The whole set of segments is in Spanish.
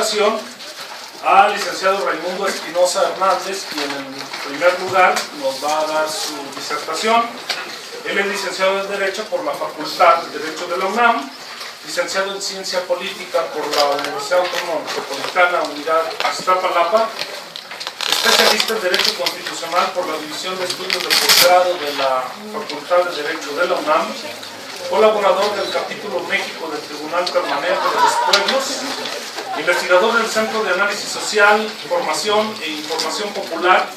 presentación al licenciado Raimundo Espinosa Hernández, quien en primer lugar nos va a dar su disertación. Él es licenciado en Derecho por la Facultad de Derecho de la UNAM, licenciado en Ciencia Política por la Universidad Autónoma Metropolitana Unidad Iztapalapa, especialista en Derecho Constitucional por la División de Estudios de Posgrado de la Facultad de Derecho de la UNAM, colaborador del capítulo México del Tribunal Permanente de los Pueblos, investigador del Centro de Análisis Social, Formación e Información Popular.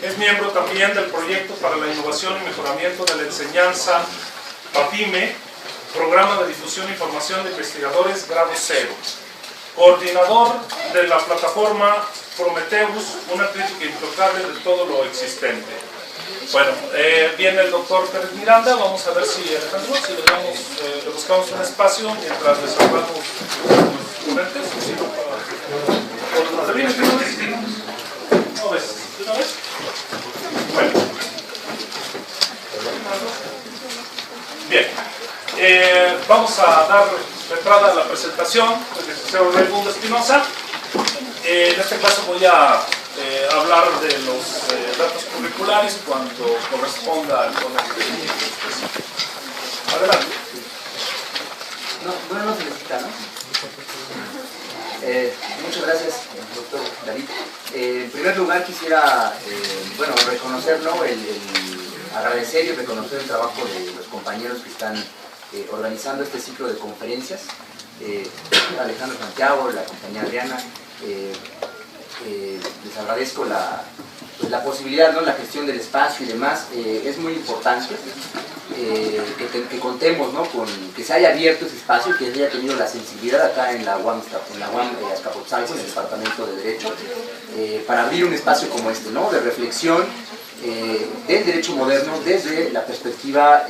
Es miembro también del Proyecto para la Innovación y Mejoramiento de la Enseñanza, PAPIME, Programa de Difusión e Información de Investigadores Grado 0. Coordinador de la plataforma Prometheus, una crítica intocable de todo lo existente. Bueno, viene el doctor Pérez Miranda. Vamos a ver si Alejandro, si le buscamos un espacio mientras les hablamos los ponentes. ¿Te vienes de una vez? ¿No ves? ¿De una vez? Bueno. Bien. Vamos a dar de entrada a la presentación del licenciado Raimundo Espinosa. En este caso voy a hablar de los datos curriculares cuando corresponda al ponente. Adelante. No se necesita, ¿no? Muchas gracias, doctor David. En primer lugar quisiera reconocer, ¿no? Agradecer y reconocer el trabajo de los compañeros que están organizando este ciclo de conferencias. Alejandro Santiago, la compañía Adriana. Les agradezco la posibilidad, ¿no? La gestión del espacio y demás. Es muy importante que contemos, ¿no? Con que se haya abierto ese espacio, que haya tenido la sensibilidad acá en la UAM Azcapotzalco, en el Departamento de Derecho, para abrir un espacio como este, ¿no? De reflexión del derecho moderno desde la perspectiva,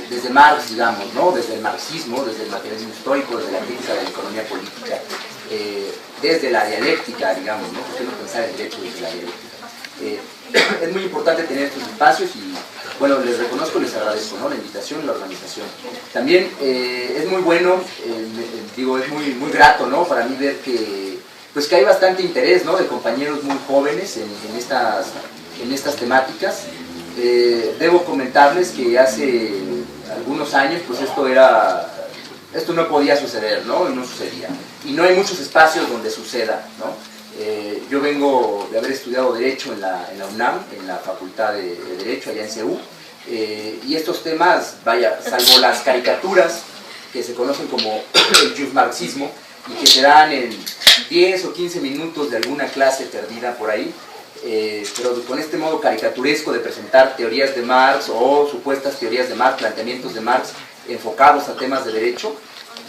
desde Marx, digamos, ¿no? Desde el marxismo, desde el materialismo histórico, desde la crítica de la economía política, desde la dialéctica, digamos, ¿no? ¿Por qué no pensar el derecho desde la dialéctica? Es muy importante tener estos espacios y, bueno, les reconozco, les agradezco, ¿no? La invitación y la organización. También es muy bueno, es muy grato, ¿no? Para mí ver que hay bastante interés, ¿no? De compañeros muy jóvenes en estas temáticas. Debo comentarles que hace algunos años, pues esto no podía suceder, ¿no? No sucedía. Y no hay muchos espacios donde suceda, ¿no? Yo vengo de haber estudiado Derecho en la UNAM, en la Facultad de Derecho, allá en CEU, y estos temas, salvo las caricaturas que se conocen como el justmarxismo, y que se dan en 10 o 15 minutos de alguna clase perdida por ahí, pero con este modo caricaturesco de presentar teorías de Marx o supuestas teorías de Marx, planteamientos de Marx enfocados a temas de derecho,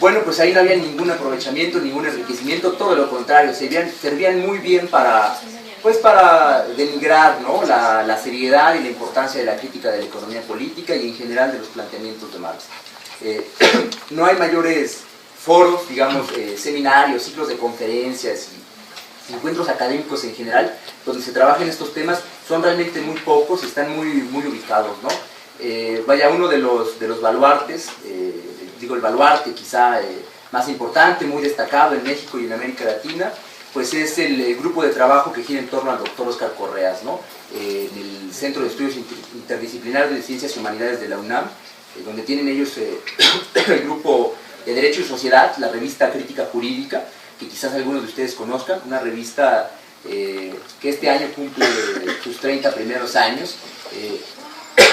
bueno, pues ahí no había ningún aprovechamiento, ningún enriquecimiento, todo lo contrario, servían muy bien para denigrar, ¿no? la seriedad y la importancia de la crítica de la economía política y en general de los planteamientos de Marx. No hay mayores foros, digamos, seminarios, ciclos de conferencias y encuentros académicos en general, donde se trabajan estos temas, son realmente muy pocos y están muy ubicados, ¿no? Uno de los baluartes, el baluarte quizá más importante, muy destacado en México y en América Latina, pues es el grupo de trabajo que gira en torno al doctor Óscar Correas, ¿no? En el Centro de Estudios Interdisciplinarios de Ciencias y Humanidades de la UNAM, donde tienen ellos el grupo de Derecho y Sociedad, la revista Crítica Jurídica, que quizás algunos de ustedes conozcan, una revista que este año cumple sus 30 primeros años,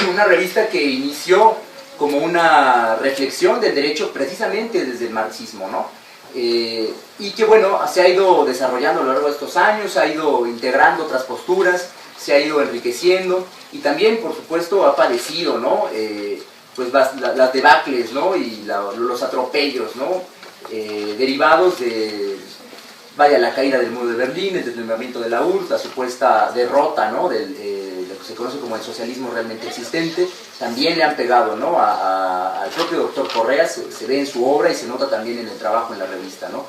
una revista que inició como una reflexión del derecho precisamente desde el marxismo, ¿no? Y que, bueno, se ha ido desarrollando a lo largo de estos años, ha ido integrando otras posturas, se ha ido enriqueciendo y también, por supuesto, ha padecido, ¿no? Las debacles, ¿no? Y los atropellos, ¿no? Derivados de la caída del muro de Berlín, el desmembramiento de la URSS, la supuesta derrota, ¿no? Lo que se conoce como el socialismo realmente existente, también le han pegado, ¿no? al propio doctor Correas, se ve en su obra y se nota también en el trabajo en la revista, ¿no?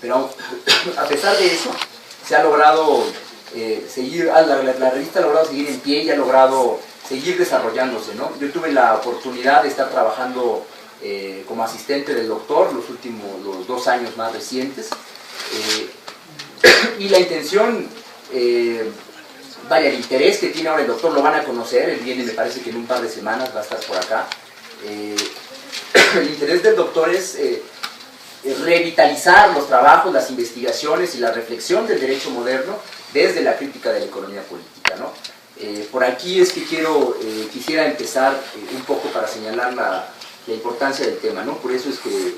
Pero a pesar de eso, se ha logrado la revista ha logrado seguir en pie y ha logrado seguir desarrollándose, ¿no? Yo tuve la oportunidad de estar trabajando como asistente del doctor los 2 años más recientes, Y la intención, vaya, el interés que tiene ahora el doctor lo van a conocer, él viene, me parece que en un par de semanas va a estar por acá. El interés del doctor es revitalizar los trabajos, las investigaciones y la reflexión del derecho moderno desde la crítica de la economía política, ¿no? Por aquí es que quisiera empezar un poco para señalar la importancia del tema, ¿no? Por eso es que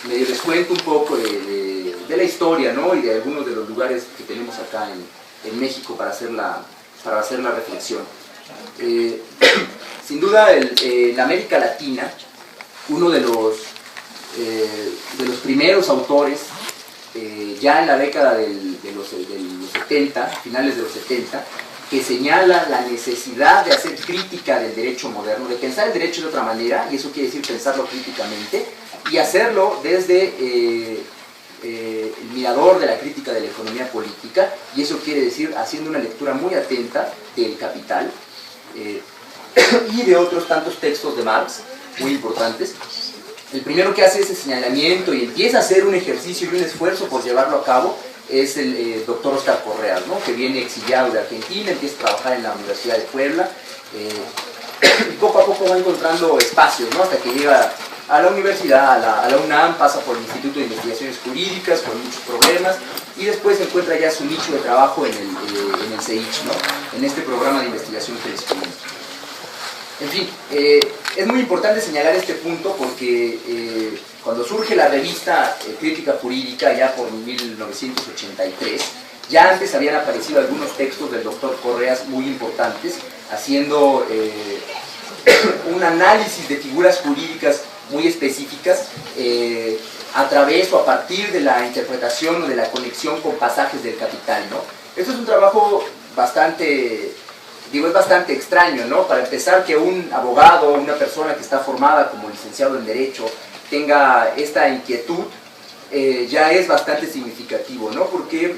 medio les cuento un poco de la historia, ¿no? Y de algunos de los lugares que tenemos acá en México para hacer la reflexión. Sin duda, en América Latina, uno de los primeros autores, ya en la década de los 70, finales de los 70, que señala la necesidad de hacer crítica del derecho moderno, de pensar el derecho de otra manera, y eso quiere decir pensarlo críticamente, y hacerlo desde el mirador de la crítica de la economía política, y eso quiere decir haciendo una lectura muy atenta del Capital y de otros tantos textos de Marx muy importantes. El primero que hace ese señalamiento y empieza a hacer un ejercicio y un esfuerzo por llevarlo a cabo es el doctor Óscar Correas, ¿no? Que viene exiliado de Argentina, empieza a trabajar en la Universidad de Puebla, y poco a poco va encontrando espacios, ¿no? Hasta que llega a la universidad, a la UNAM, pasa por el Instituto de Investigaciones Jurídicas con muchos problemas, y después encuentra ya su nicho de trabajo en el CEICH, ¿no? En este programa de investigación que les comento. En fin, es muy importante señalar este punto porque cuando surge la revista Crítica Jurídica, ya por 1983, ya antes habían aparecido algunos textos del doctor Correas muy importantes, haciendo un análisis de figuras jurídicas muy específicas a través o a partir de la interpretación o de la conexión con pasajes del Capital, ¿no? Esto es un trabajo bastante extraño, ¿no? Para empezar, que un abogado, una persona que está formada como licenciado en Derecho, tenga esta inquietud, ya es bastante significativo, ¿no? Porque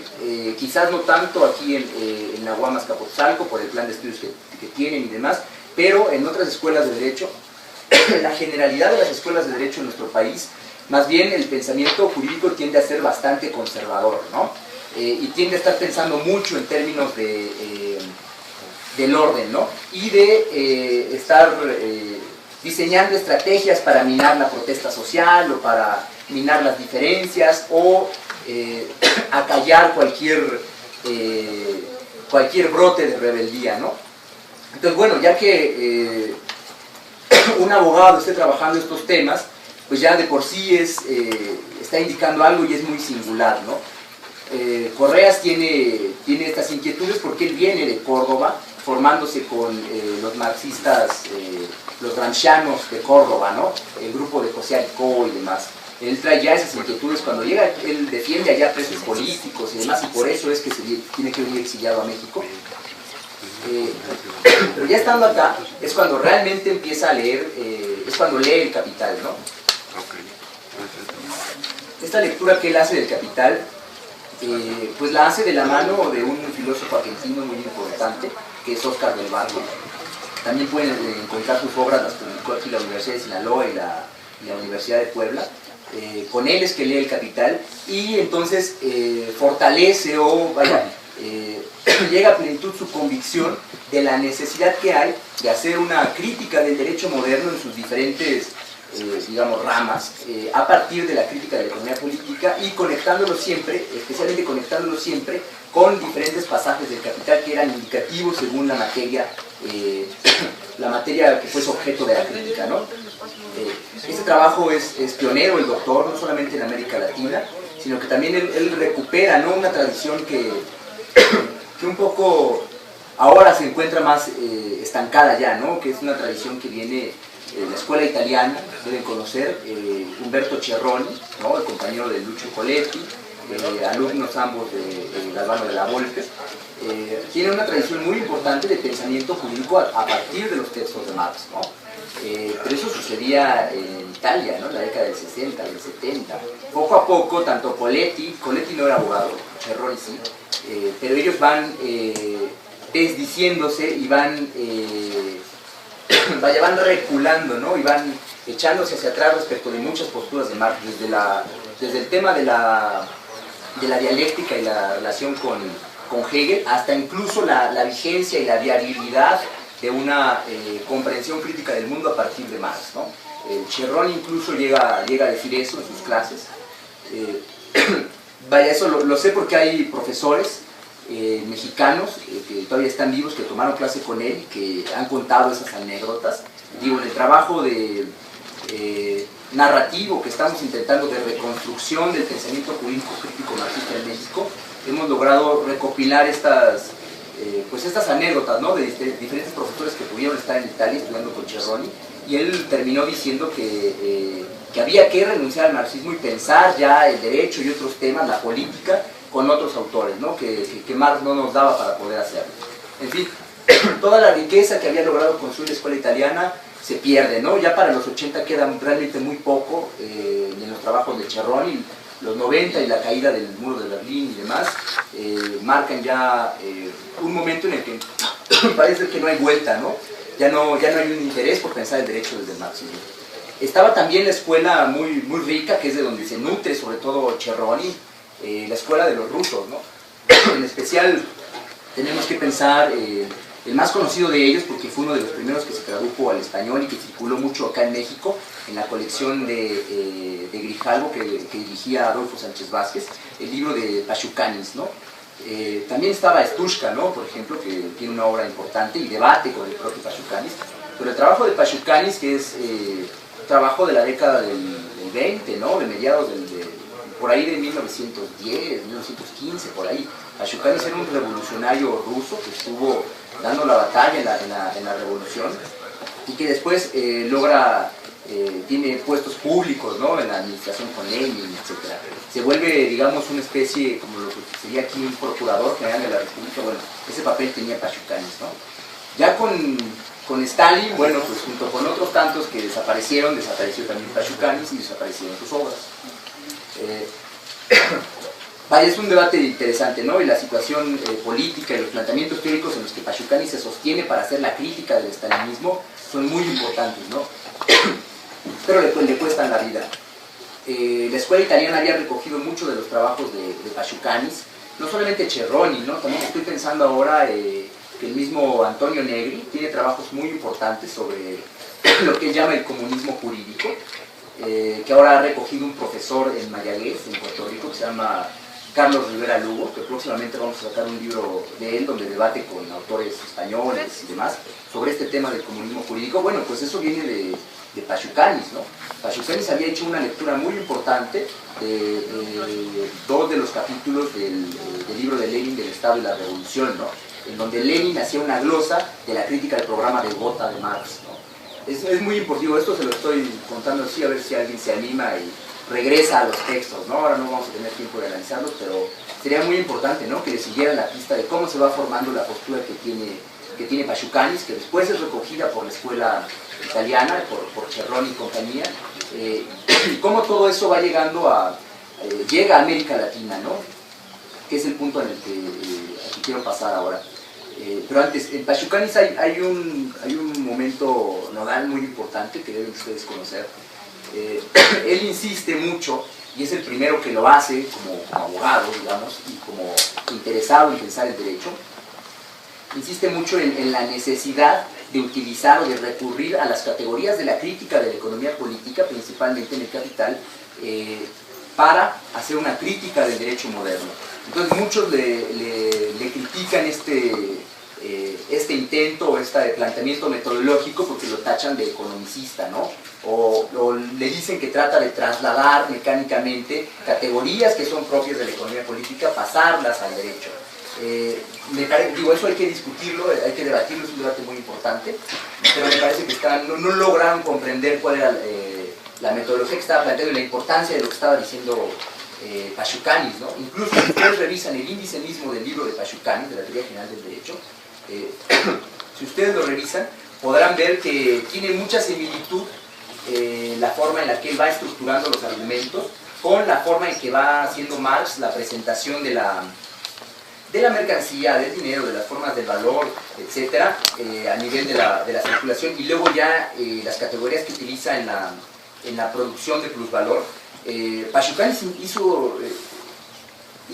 quizás no tanto aquí en la UAM Azcapotzalco, por el plan de estudios que tienen y demás, pero en otras escuelas de Derecho, la generalidad de las escuelas de Derecho en nuestro país, más bien el pensamiento jurídico tiende a ser bastante conservador, ¿no? Y tiende a estar pensando mucho en términos del orden, ¿no? Y de estar diseñando estrategias para minar la protesta social o para minar las diferencias o acallar cualquier brote de rebeldía, ¿no? Entonces, bueno, ya que un abogado esté trabajando estos temas, pues ya de por sí está indicando algo y es muy singular, ¿no? Correas tiene estas inquietudes porque él viene de Córdoba, formándose con los marxistas, los gramscianos de Córdoba, ¿no? El grupo de José Aricó y demás. Él trae ya esas inquietudes. Cuando llega, él defiende allá presos políticos y demás, y por eso es que tiene que venir exiliado a México. Pero ya estando acá, es cuando realmente empieza a leer, es cuando lee el Capital, ¿no? Esta lectura que él hace del Capital, pues la hace de la mano de un filósofo argentino muy importante, que es Óscar del Barrio. También pueden encontrar sus obras, las publicó aquí la Universidad de Sinaloa y la Universidad de Puebla. Con él es que lee el Capital y entonces fortalece o llega a plenitud su convicción de la necesidad que hay de hacer una crítica del derecho moderno en sus diferentes digamos, ramas, a partir de la crítica de la economía política y conectándolo siempre, especialmente conectándolo siempre con diferentes pasajes del Capital que eran indicativos según la materia que fue su objeto de la crítica, ¿no? Este trabajo es pionero, el doctor, no solamente en América Latina, sino que también él recupera, ¿no?, una tradición que un poco ahora se encuentra más estancada ya, ¿no?, que es una tradición que viene de la escuela italiana, deben conocer, Umberto Cerroni, ¿no?, el compañero de Lucio Coletti, alumnos ambos de Galvano de la Volpe. Tiene una tradición muy importante de pensamiento jurídico a partir de los textos de Marx, ¿no? Pero eso sucedía en Italia, ¿no?, en la década del 60, del 70. Poco a poco, tanto Coletti no era abogado, Cerroni sí, pero ellos van desdiciéndose y van reculando, ¿no?, y van echándose hacia atrás respecto de muchas posturas de Marx, desde el tema de la de la dialéctica y la relación con Hegel, hasta incluso la vigencia y la viabilidad de una comprensión crítica del mundo a partir de Marx, ¿no? Cerroni incluso llega a decir eso en sus clases. Vaya, eso lo sé porque hay profesores mexicanos que todavía están vivos, que tomaron clase con él, que han contado esas anécdotas. Digo, en el trabajo de narrativo que estamos intentando de reconstrucción del pensamiento jurídico crítico marxista en México, hemos logrado recopilar estas anécdotas, ¿no?, de diferentes profesores que pudieron estar en Italia estudiando con Cerroni, y él terminó diciendo que había que renunciar al marxismo y pensar ya el derecho y otros temas, la política, con otros autores, ¿no?, que Marx no nos daba para poder hacerlo. En fin, toda la riqueza que había logrado construir la escuela italiana se pierde, ¿no? Ya para los 80 queda realmente muy poco en los trabajos de Cerroni. Los 90 y la caída del muro de Berlín y demás marcan ya un momento en el que parece que no hay vuelta, ¿no? Ya no hay un interés por pensar el derecho desde el marxismo. Estaba también la escuela muy rica, que es de donde se nutre sobre todo Cerroni, la escuela de los rusos, ¿no? En especial tenemos que pensar el más conocido de ellos, porque fue uno de los primeros que se tradujo al español y que circuló mucho acá en México, en la colección de Grijalvo que dirigía Adolfo Sánchez Vázquez, el libro de Pashukanis, ¿no? También estaba Stushka, ¿no?, por ejemplo, que tiene una obra importante y debate con el propio Pashukanis, pero el trabajo de Pashukanis, que es trabajo de la década del 20, ¿no?, de mediados por ahí de 1910, 1915, por ahí. Pashukanis era un revolucionario ruso que estuvo dando la batalla en la revolución y que después tiene puestos públicos, ¿no?, en la administración con Lenin, etc. Se vuelve, digamos, una especie, como lo que sería aquí un procurador general de la República. Bueno, ese papel tenía Pashukanis, ¿no? Ya con Stalin, bueno, pues junto con otros tantos que desapareció también Pashukanis y desaparecieron sus obras. Vaya, es un debate interesante, ¿no? Y la situación política y los planteamientos teóricos en los que Pashukanis se sostiene para hacer la crítica del stalinismo son muy importantes, ¿no? Pero le cuestan la vida. La escuela italiana había recogido mucho de los trabajos de Pashukanis, no solamente Cerroni, ¿no? También estoy pensando ahora que el mismo Antonio Negri tiene trabajos muy importantes sobre lo que él llama el comunismo jurídico, que ahora ha recogido un profesor en Mayagüez, en Puerto Rico, que se llama Carlos Rivera Lugo, que próximamente vamos a sacar un libro de él donde debate con autores españoles y demás sobre este tema del comunismo jurídico. Bueno, pues eso viene de Pashukanis, ¿no? Pashukanis había hecho una lectura muy importante de dos de los capítulos del libro de Lenin, del Estado y la Revolución, ¿no?, en donde Lenin hacía una glosa de la crítica del programa de Gotha de Marx, ¿no? Es muy importante, esto se lo estoy contando así a ver si alguien se anima y regresa a los textos, ¿no? Ahora no vamos a tener tiempo de analizarlos, pero sería muy importante, ¿no?, que le siguieran la pista de cómo se va formando la postura que tiene Pashukanis, que después es recogida por la escuela italiana, por Cerroni y compañía, y cómo todo eso va llega a América Latina, ¿no?, que es el punto en el que quiero pasar ahora. Pero antes, en Pashukanis hay un momento nodal muy importante que deben ustedes conocer. Él insiste mucho, y es el primero que lo hace como abogado, digamos, y como interesado en pensar el derecho, insiste mucho en la necesidad de utilizar o de recurrir a las categorías de la crítica de la economía política, principalmente en el Capital, para hacer una crítica del derecho moderno. Entonces muchos le critican este intento o este planteamiento metodológico porque lo tachan de economicista, ¿no? O le dicen que trata de trasladar mecánicamente categorías que son propias de la economía política, pasarlas al derecho. Eso hay que discutirlo, hay que debatirlo, es un debate muy importante, pero me parece que no lograron comprender cuál era la metodología que estaba planteando y la importancia de lo que estaba diciendo Pashukanis, ¿no? Incluso si ustedes revisan el índice mismo del libro de Pashukanis, de la Teoría General del Derecho, si ustedes lo revisan, podrán ver que tiene mucha similitud la forma en la que él va estructurando los argumentos con la forma en que va haciendo Marx la presentación de la mercancía, del dinero, de las formas del valor, etcétera, a nivel de la circulación, y luego ya las categorías que utiliza en la producción de plusvalor. Pashukanis hizo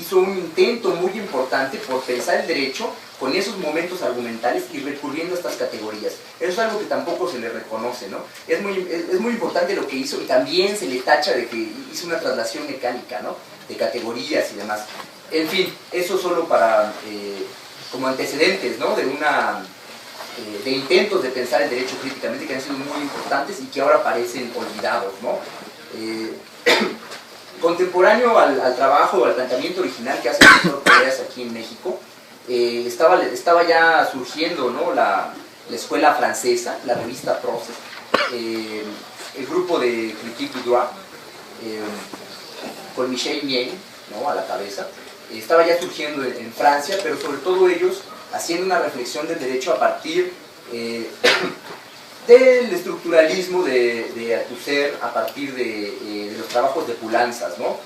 hizo un intento muy importante por pensar el derecho con esos momentos argumentales y recurriendo a estas categorías. Eso es algo que tampoco se le reconoce, ¿no? Es muy importante lo que hizo, y también se le tacha de que hizo una traslación mecánica, ¿no?, de categorías y demás. En fin, eso solo para, como antecedentes, ¿no?, de intentos de pensar el derecho críticamente que han sido muy importantes y que ahora parecen olvidados, ¿no? Contemporáneo al trabajo, al planteamiento original que hace el doctor Correas aquí en México, estaba ya surgiendo, ¿no?, la escuela francesa, la revista Proces, el grupo de Critique du Droit, con Michel Miel, ¿no?, a la cabeza, estaba ya surgiendo en Francia, pero sobre todo ellos haciendo una reflexión del derecho a partir del estructuralismo de Althusser, a partir de los trabajos de Poulantzas, ¿no?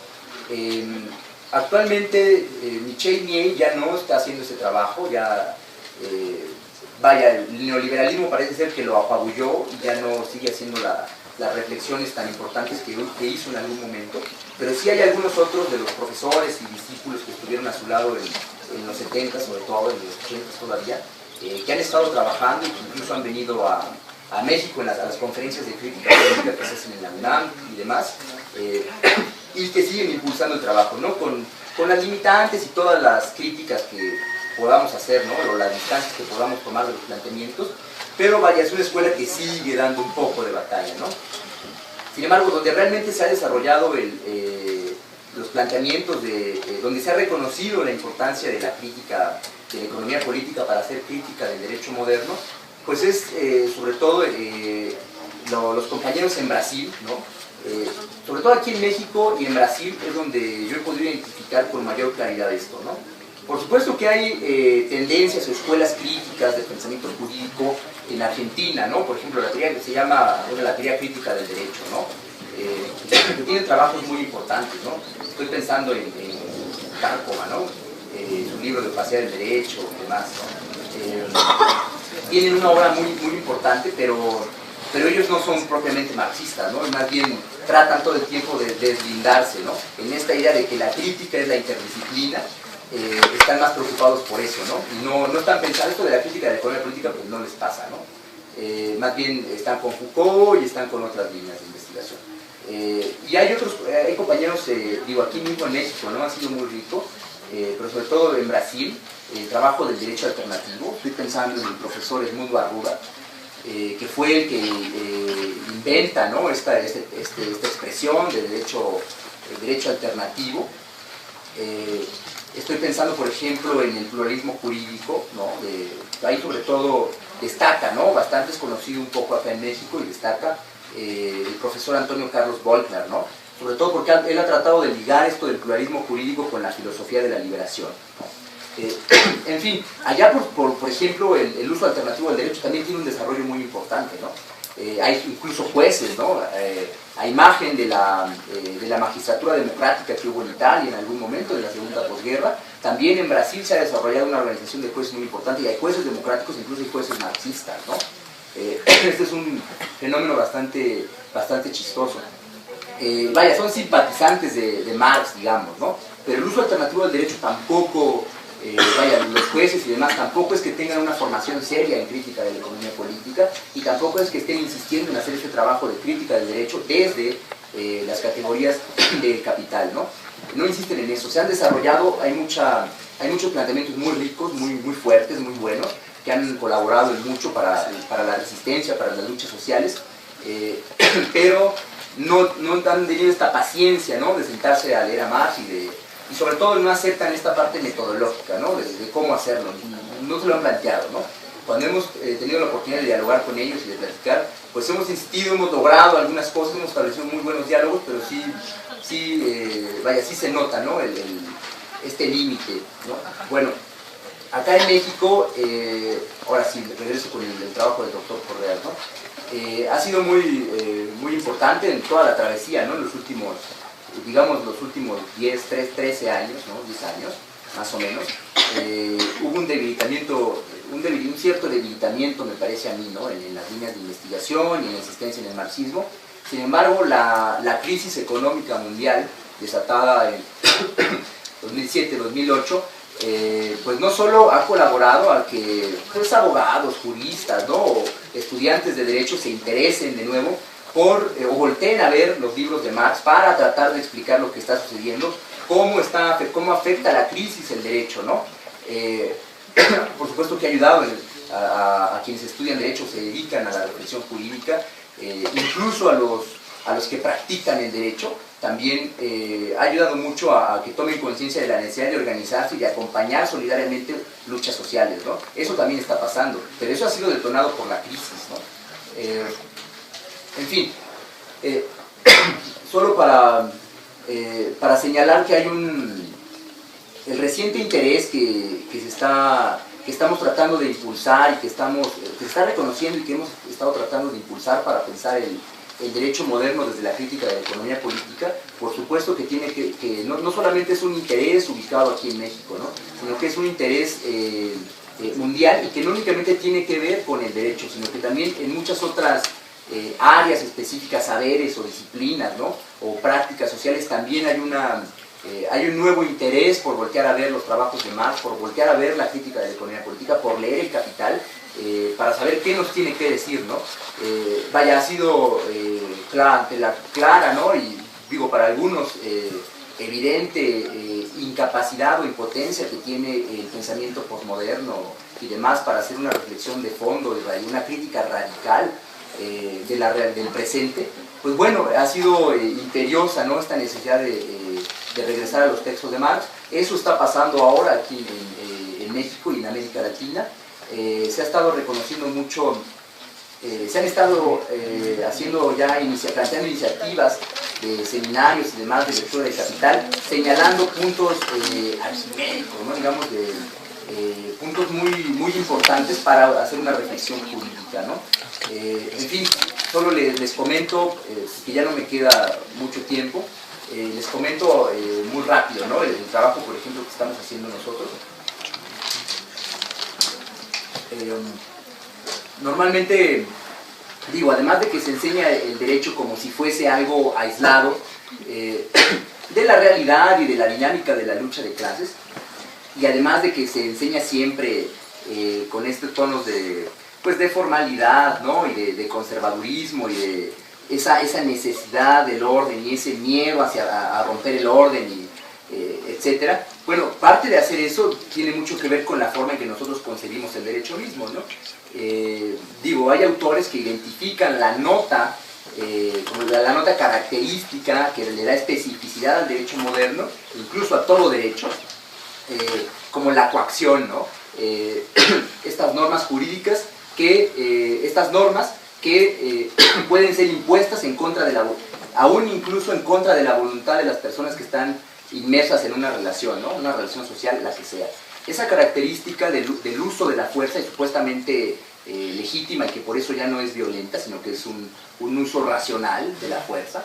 Actualmente Michel Miel ya no está haciendo ese trabajo, ya el neoliberalismo parece ser que lo apabulló y ya no sigue haciendo las reflexiones tan importantes que hizo en algún momento, pero sí hay algunos otros de los profesores y discípulos que estuvieron a su lado en los 70, sobre todo en los 80 todavía, que han estado trabajando y que incluso han venido a México a las conferencias de crítica política que se hacen en la UNAM y demás, y que siguen impulsando el trabajo, ¿no?, con las limitantes y todas las críticas que podamos hacer, ¿no?, o las distancias que podamos tomar de los planteamientos, pero vaya, es una escuela que sigue dando un poco de batalla, ¿no? Sin embargo, donde realmente se ha desarrollado los planteamientos, donde se ha reconocido la importancia de la crítica de la economía política para hacer crítica del derecho moderno, pues es sobre todo los compañeros en Brasil, ¿no? Sobre todo aquí en México y en Brasil es donde yo he podido identificar con mayor claridad esto, ¿no? Por supuesto que hay tendencias o escuelas críticas de pensamiento jurídico en Argentina, ¿no? Por ejemplo, la teoría que se llama la teoría crítica del derecho, ¿no? Que tienen trabajos muy importantes, ¿no? Estoy pensando en Tárcova, ¿no? Su libro de Pasear el Derecho y demás, ¿no? Tienen una obra muy, muy importante, pero ellos no son propiamente marxistas, ¿no? Más bien tratan todo el tiempo de deslindarse, ¿no? En esta idea de que la crítica es la interdisciplina, están más preocupados por eso, ¿no? Y no están pensando, esto de la crítica de la economía política pues no les pasa, ¿no? Más bien están con Foucault y están con otras líneas de investigación. Y hay compañeros, digo, aquí mismo en México, ¿no? Ha sido muy rico, pero sobre todo en Brasil, el trabajo del derecho alternativo. Estoy pensando en el profesor Edmundo Arruda, que fue el que inventa, ¿no?, esta expresión de derecho alternativo. Estoy pensando, por ejemplo, en el pluralismo jurídico, ¿no? Ahí sobre todo destaca, ¿no?, bastante es conocido un poco acá en México, y destaca el profesor Antonio Carlos Volkner, ¿no?, sobre todo porque él ha tratado de ligar esto del pluralismo jurídico con la filosofía de la liberación, ¿no? En fin, allá por ejemplo el uso alternativo del derecho también tiene un desarrollo muy importante, ¿no? Hay incluso jueces, ¿no? A imagen de la magistratura democrática que hubo en Italia en algún momento de la segunda posguerra, también en Brasil se ha desarrollado una organización de jueces muy importante, y hay jueces democráticos, incluso hay jueces marxistas, ¿no? Este es un fenómeno bastante chistoso. Vaya, son simpatizantes de Marx, digamos, ¿no? Pero el uso alternativo del derecho tampoco, los jueces y demás tampoco es que tengan una formación seria en crítica de la economía política, y tampoco es que estén insistiendo en hacer este trabajo de crítica del derecho desde las categorías del capital, ¿no? No insisten en eso. Se han desarrollado, hay muchos planteamientos muy ricos, muy fuertes, muy buenos, que han colaborado en mucho para la resistencia, para las luchas sociales, pero no han tenido esta paciencia, ¿no?, de sentarse a leer a Marx y sobre todo no aceptan esta parte metodológica, ¿no?, de cómo hacerlo. No se lo han planteado, ¿no? Cuando hemos tenido la oportunidad de dialogar con ellos y de platicar, pues hemos insistido, hemos logrado algunas cosas, hemos establecido muy buenos diálogos, pero sí se nota, ¿no?, este límite, ¿no? Bueno, acá en México, ahora sí, regreso con el trabajo del doctor Correas, ¿no? Ha sido muy importante en toda la travesía, ¿no?, en los últimos, digamos, 13 años, ¿no?, 10 años, más o menos. Hubo un debilitamiento, un cierto debilitamiento, me parece a mí, ¿no?, en las líneas de investigación y en la insistencia en el marxismo. Sin embargo, la crisis económica mundial desatada 2007-2008, pues no solo ha colaborado a que pues, abogados, juristas, ¿no? O estudiantes de derecho se interesen de nuevo por, o volteen a ver los libros de Marx para tratar de explicar lo que está sucediendo, cómo afecta la crisis el derecho, ¿no? Por supuesto que ha ayudado a quienes estudian derecho, se dedican a la reflexión jurídica, incluso a los que practican el derecho, también ha ayudado mucho a que tomen conciencia de la necesidad de organizarse y de acompañar solidariamente luchas sociales, ¿no? Eso también está pasando, pero eso ha sido detonado por la crisis, ¿no? En fin, solo para señalar que hay el reciente interés que estamos tratando de impulsar y que se está reconociendo y que hemos estado tratando de impulsar para pensar el derecho moderno desde la crítica de la economía política, por supuesto que tiene que no solamente es un interés ubicado aquí en México, ¿no? Sino que es un interés mundial y que no únicamente tiene que ver con el derecho, sino que también en muchas otras áreas específicas, saberes o disciplinas, ¿no? O prácticas sociales también hay un nuevo interés por voltear a ver los trabajos de Marx, por voltear a ver la crítica de la economía política, por leer El Capital, para saber qué nos tiene que decir, ¿no? Ha sido clara, ¿no? Y digo, para algunos evidente incapacidad o impotencia que tiene el pensamiento posmoderno y demás para hacer una reflexión de fondo, una crítica radical del presente, pues bueno, ha sido imperiosa, ¿no? Esta necesidad de regresar a los textos de Marx. Eso está pasando ahora aquí en México y en América Latina. Se ha estado reconociendo mucho, se han estado planteando iniciativas de seminarios y demás de lectura del Capital, señalando puntos arquimédicos, ¿no? Digamos, puntos muy importantes para hacer una reflexión jurídica, ¿no? En fin, solo les comento, que ya no me queda mucho tiempo, les comento muy rápido, ¿no? El trabajo, por ejemplo, que estamos haciendo nosotros. Normalmente, digo, además de que se enseña el derecho como si fuese algo aislado de la realidad y de la dinámica de la lucha de clases, y además de que se enseña siempre con estos tonos de formalidad, ¿no? Y de conservadurismo y de esa necesidad del orden y ese miedo a romper el orden, etcétera. Bueno, parte de hacer eso tiene mucho que ver con la forma en que nosotros concebimos el derecho mismo, ¿no? Digo, hay autores que identifican la nota como la nota característica que le da especificidad al derecho moderno, incluso a todo derecho, como la coacción, ¿no? Estas normas jurídicas estas normas que pueden ser impuestas en contra aún incluso en contra de la voluntad de las personas que están inmersas en una relación, ¿no? Una relación social, la que sea. Esa característica del uso de la fuerza es supuestamente legítima y que por eso ya no es violenta, sino que es un uso racional de la fuerza.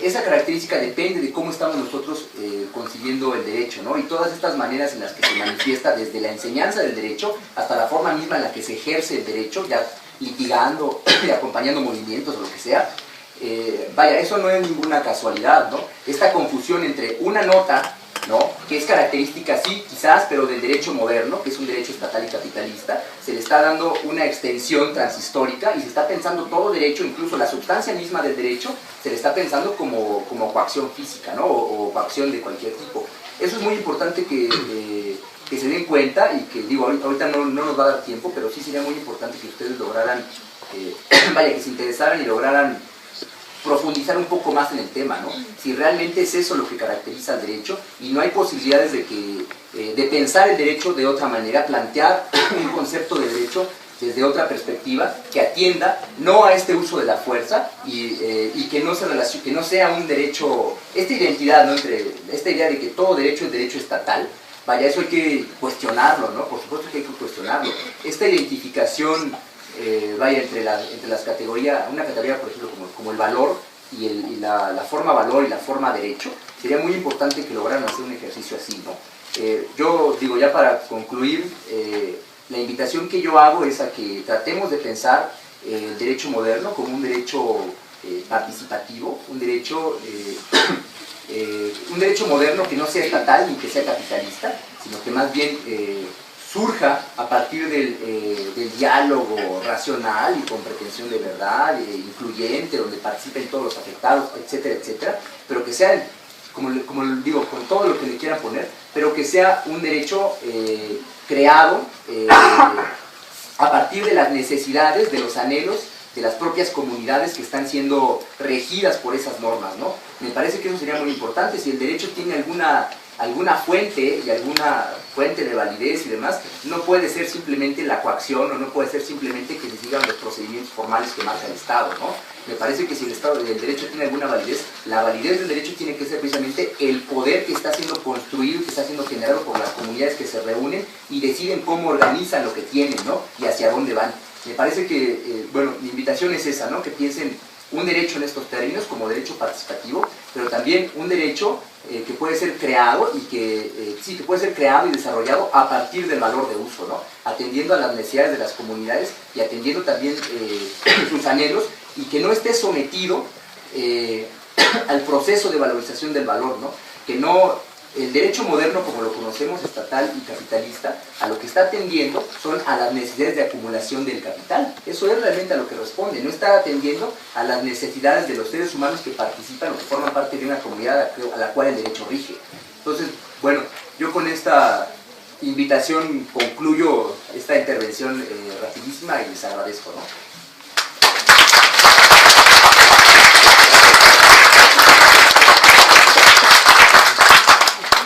Esa característica depende de cómo estamos nosotros concibiendo el derecho, ¿no? Y todas estas maneras en las que se manifiesta desde la enseñanza del derecho hasta la forma misma en la que se ejerce el derecho, ya litigando y acompañando movimientos o lo que sea. Eso no es ninguna casualidad, ¿no? Esta confusión entre una nota, ¿no? Que es característica, sí, quizás, pero del derecho moderno, que es un derecho estatal y capitalista, se le está dando una extensión transhistórica y se está pensando todo derecho, incluso la sustancia misma del derecho, se le está pensando como coacción física, ¿no? O coacción de cualquier tipo. Eso es muy importante que se den cuenta y que, digo, ahorita no nos va a dar tiempo, pero sí sería muy importante que ustedes lograran, que se interesaran y lograran profundizar un poco más en el tema, ¿no? Si realmente es eso lo que caracteriza al derecho y no hay posibilidades de pensar el derecho de otra manera, plantear un concepto de derecho desde otra perspectiva que atienda no a este uso de la fuerza y que no sea un derecho, esta identidad, ¿no? Entre esta idea de que todo derecho es derecho estatal, eso hay que cuestionarlo, ¿no? Por supuesto que hay que cuestionarlo. Esta identificación entre las categorías, una categoría por ejemplo como el valor y la forma valor y la forma derecho, sería muy importante que lograran hacer un ejercicio así, ¿no? Yo digo, ya para concluir, la invitación que yo hago es a que tratemos de pensar el derecho moderno como un derecho participativo, un derecho un derecho moderno que no sea estatal ni que sea capitalista, sino que más bien surja a partir del diálogo racional y con pretensión de verdad, incluyente, donde participen todos los afectados, etcétera, etcétera, pero que sea, como digo, con todo lo que le quieran poner, pero que sea un derecho creado a partir de las necesidades, de los anhelos de las propias comunidades que están siendo regidas por esas normas, ¿no? Me parece que eso sería muy importante. Si el derecho tiene alguna fuente y alguna fuente de validez y demás, no puede ser simplemente la coacción, o no puede ser simplemente que se sigan los procedimientos formales que marca el Estado, ¿no? Me parece que si el derecho tiene alguna validez, la validez del derecho tiene que ser precisamente el poder que está siendo construido, que está siendo generado por las comunidades que se reúnen y deciden cómo organizan lo que tienen, ¿no? Y hacia dónde van. Me parece que, bueno, mi invitación es esa, ¿no? Que piensen un derecho en estos términos como derecho participativo, pero también un derecho que puede ser creado y que puede ser creado y desarrollado a partir del valor de uso, ¿no? Atendiendo a las necesidades de las comunidades y atendiendo también sus anhelos, y que no esté sometido al proceso de valorización del valor, ¿no? Que no, el derecho moderno como lo conocemos, estatal y capitalista, a lo que está atendiendo son a las necesidades de acumulación del capital. Eso es realmente a lo que responde, no está atendiendo a las necesidades de los seres humanos que participan o que forman parte de una comunidad a la cual el derecho rige. Entonces, bueno, yo con esta invitación concluyo esta intervención rapidísima y les agradezco, ¿no?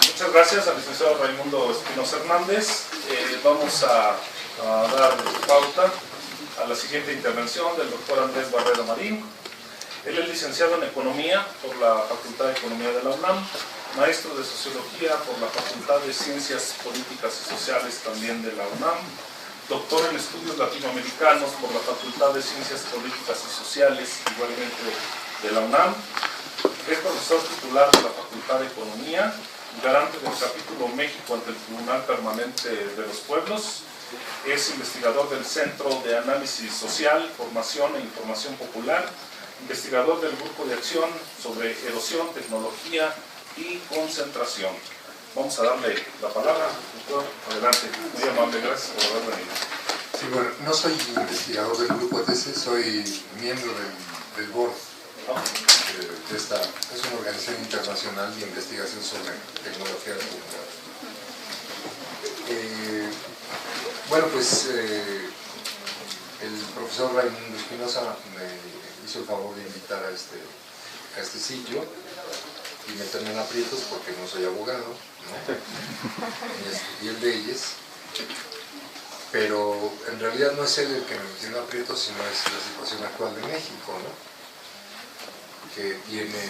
Muchas gracias al licenciado Raimundo Espinosa Hernández. Vamos a dar pauta a la siguiente intervención del doctor Andrés Barrera Marín. Él es licenciado en Economía por la Facultad de Economía de la UNAM, maestro de Sociología por la Facultad de Ciencias Políticas y Sociales también de la UNAM, doctor en Estudios Latinoamericanos por la Facultad de Ciencias Políticas y Sociales, igualmente de la UNAM. Es profesor titular de la Facultad de Economía, garante del capítulo México ante el Tribunal Permanente de los Pueblos. Es investigador del Centro de Análisis Social, Formación e Información Popular, investigador del Grupo de Acción sobre Erosión, Tecnología y Concentración. Vamos a darle la palabra, doctor. Adelante. Muy amable, gracias por haber venido. Sí, bueno, no soy investigador del Grupo ETC, soy miembro del board. Es una organización internacional de investigación sobre tecnología de computadora. Bueno, pues el profesor Raimundo Espinosa me hizo el favor de invitar a este sitio y meterme en aprietos porque no soy abogado, ¿no? Y estudié leyes, pero en realidad no es él el que me metió en aprietos, sino es la situación actual de México, ¿no? Que tiene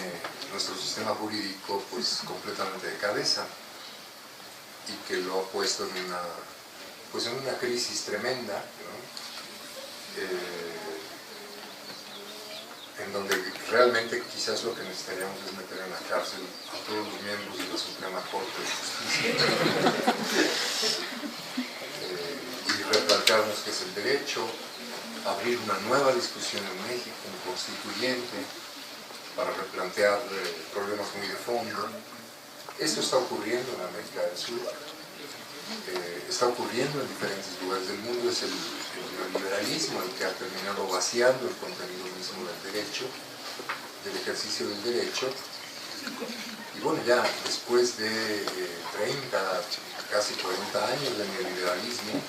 nuestro sistema jurídico pues completamente de cabeza y que lo ha puesto en una crisis tremenda, ¿no? En donde realmente quizás lo que necesitaríamos es meter en la cárcel a todos los miembros de la Suprema Corte de Justicia y replantearnos qué es el derecho, abrir una nueva discusión en México, un constituyente, para replantear problemas muy de fondo. Esto está ocurriendo en América del Sur, está ocurriendo en diferentes lugares del mundo. Es el neoliberalismo el que ha terminado vaciando el contenido mismo del derecho, del ejercicio del derecho. Y bueno, ya después de 30, casi 40 años de neoliberalismo,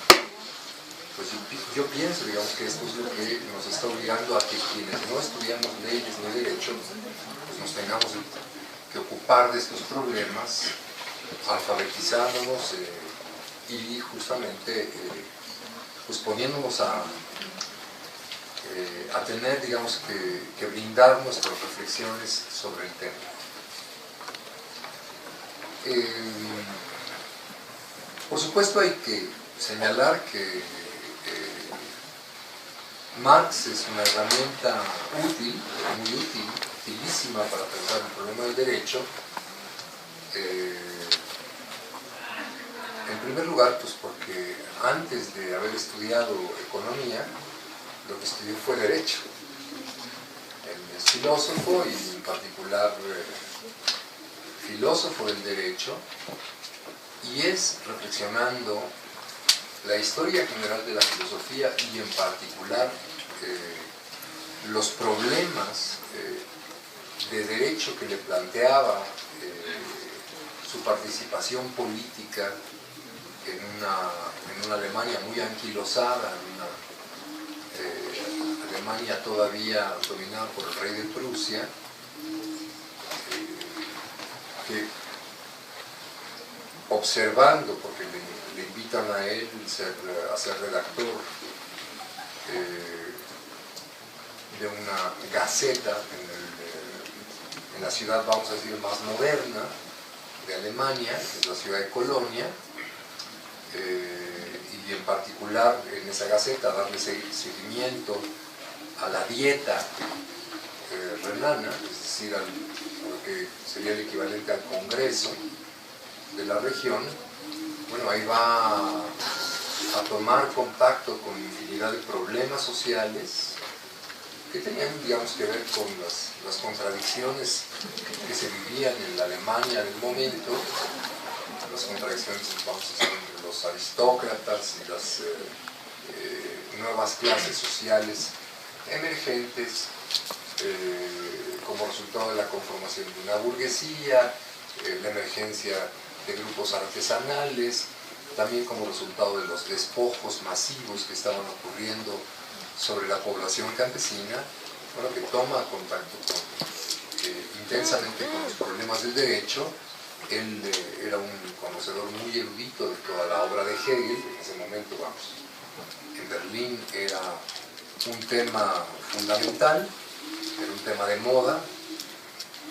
pues yo pienso, digamos, que esto es lo que nos está obligando a que quienes no estudiamos leyes ni derecho, pues nos tengamos que ocupar de estos problemas, alfabetizándonos y justamente pues poniéndonos a tener, digamos, que brindar nuestras reflexiones sobre el tema. Por supuesto hay que señalar que Marx es una herramienta útil, muy útil, utilísima para pensar el problema del derecho. En primer lugar, pues porque antes de haber estudiado economía, lo que estudié fue derecho. Él es filósofo y en particular filósofo del derecho, y es reflexionando la historia general de la filosofía y en particular los problemas de derecho que le planteaba su participación política en una Alemania muy anquilosada, en una Alemania todavía dominada por el rey de Prusia, que observando, porque le invitan a él a ser redactor de una gaceta en la ciudad, vamos a decir, más moderna de Alemania, que es la ciudad de Colonia, y en particular en esa gaceta darle seguimiento a la dieta renana, es decir, a lo que sería el equivalente al Congreso de la región. Bueno, ahí va a tomar contacto con infinidad de problemas sociales que tenían, digamos, que ver con las contradicciones que se vivían en la Alemania del momento, las contradicciones, vamos a decir, entre los aristócratas y las nuevas clases sociales emergentes como resultado de la conformación de una burguesía, la emergencia de grupos artesanales, también como resultado de los despojos masivos que estaban ocurriendo sobre la población campesina, bueno, que toma contacto intensamente con los problemas del derecho. Él era un conocedor muy erudito de toda la obra de Hegel. En ese momento, vamos, en Berlín era un tema fundamental, era un tema de moda.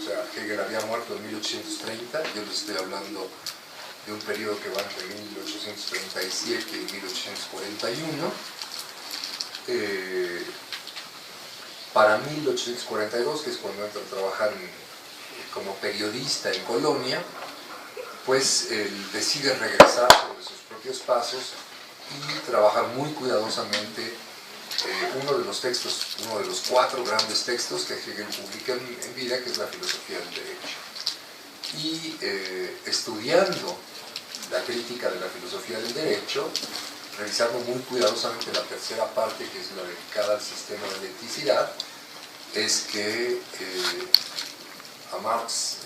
O sea, Hegel había muerto en 1830, yo les estoy hablando de un periodo que va entre 1837 y 1841. Para 1842, que es cuando entra a trabajar como periodista en Colonia, pues él decide regresar sobre sus propios pasos y trabajar muy cuidadosamente uno de los textos, uno de los 4 grandes textos que Hegel publica en vida, que es la filosofía del derecho. Y estudiando la crítica de la filosofía del derecho, revisando muy cuidadosamente la tercera parte, que es la dedicada al sistema de leticidad, es que a Marx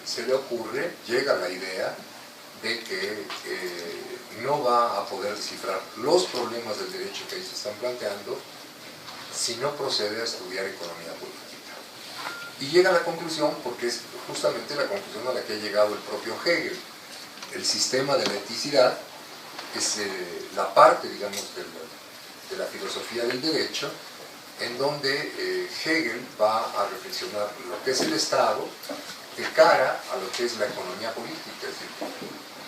se le ocurre, llega la idea de que no va a poder descifrar los problemas del derecho que ahí se están planteando si no procede a estudiar economía política. Y llega a la conclusión, porque es justamente la conclusión a la que ha llegado el propio Hegel. El sistema de la eticidad es la parte, digamos, de la filosofía del derecho, en donde Hegel va a reflexionar lo que es el Estado de cara a lo que es la economía política. Es decir,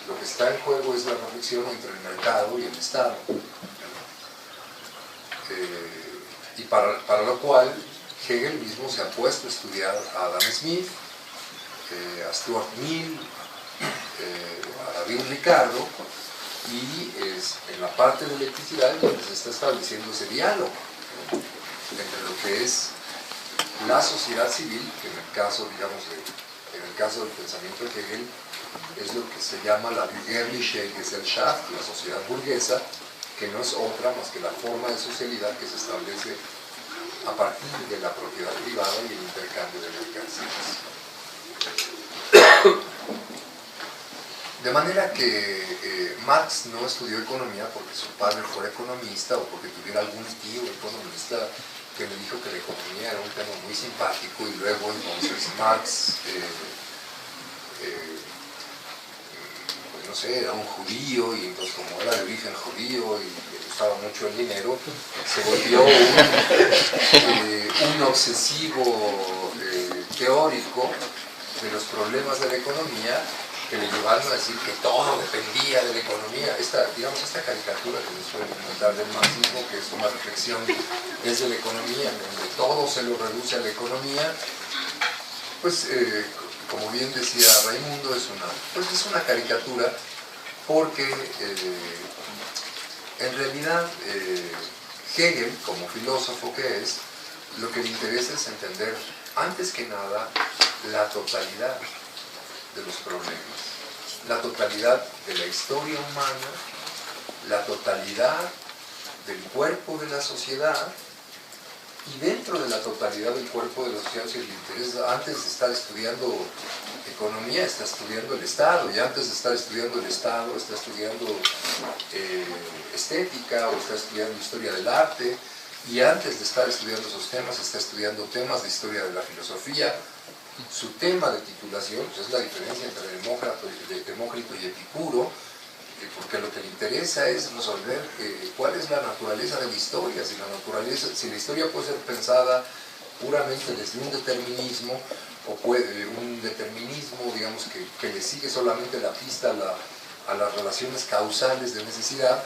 lo que está en juego es la reflexión entre el mercado y el Estado. Y para lo cual Hegel mismo se ha puesto a estudiar a Adam Smith, a Stuart Mill, a David Ricardo, y es en la parte de electricidad donde se está estableciendo ese diálogo entre lo que es la sociedad civil, que en el caso, digamos, en el caso del pensamiento de Hegel, es lo que se llama la bürgerliche Gesellschaft, la sociedad burguesa, que no es otra más que la forma de socialidad que se establece a partir de la propiedad privada y el intercambio de mercancías. De manera que Marx no estudió economía porque su padre fuera economista o porque tuviera algún tío economista que le dijo que la economía era un tema muy simpático, y luego entonces Marx, pues no sé, era un judío, y entonces como era de origen judío y le gustaba mucho el dinero, se volvió un obsesivo teórico de los problemas de la economía, que le llevaron a decir que todo dependía de la economía. Esta caricatura que les suele comentar del marxismo, que es una reflexión desde la economía, en donde todo se lo reduce a la economía, pues como bien decía Raimundo, es una caricatura, porque en realidad Hegel, como filósofo que es, lo que le interesa es entender antes que nada la totalidad. de los problemas, la totalidad de la historia humana, la totalidad del cuerpo de la sociedad, y dentro de la totalidad del cuerpo de la sociedad, si le interesa, antes de estar estudiando economía, está estudiando el Estado, y antes de estar estudiando el Estado, está estudiando estética, o está estudiando historia del arte, y antes de estar estudiando esos temas, está estudiando temas de historia de la filosofía. Su tema de titulación, pues, es la diferencia entre Demócrito y Epicuro, porque lo que le interesa es resolver cuál es la naturaleza de la historia, si la historia puede ser pensada puramente desde un determinismo, o puede un determinismo, digamos, que le sigue solamente la pista a las relaciones causales de necesidad,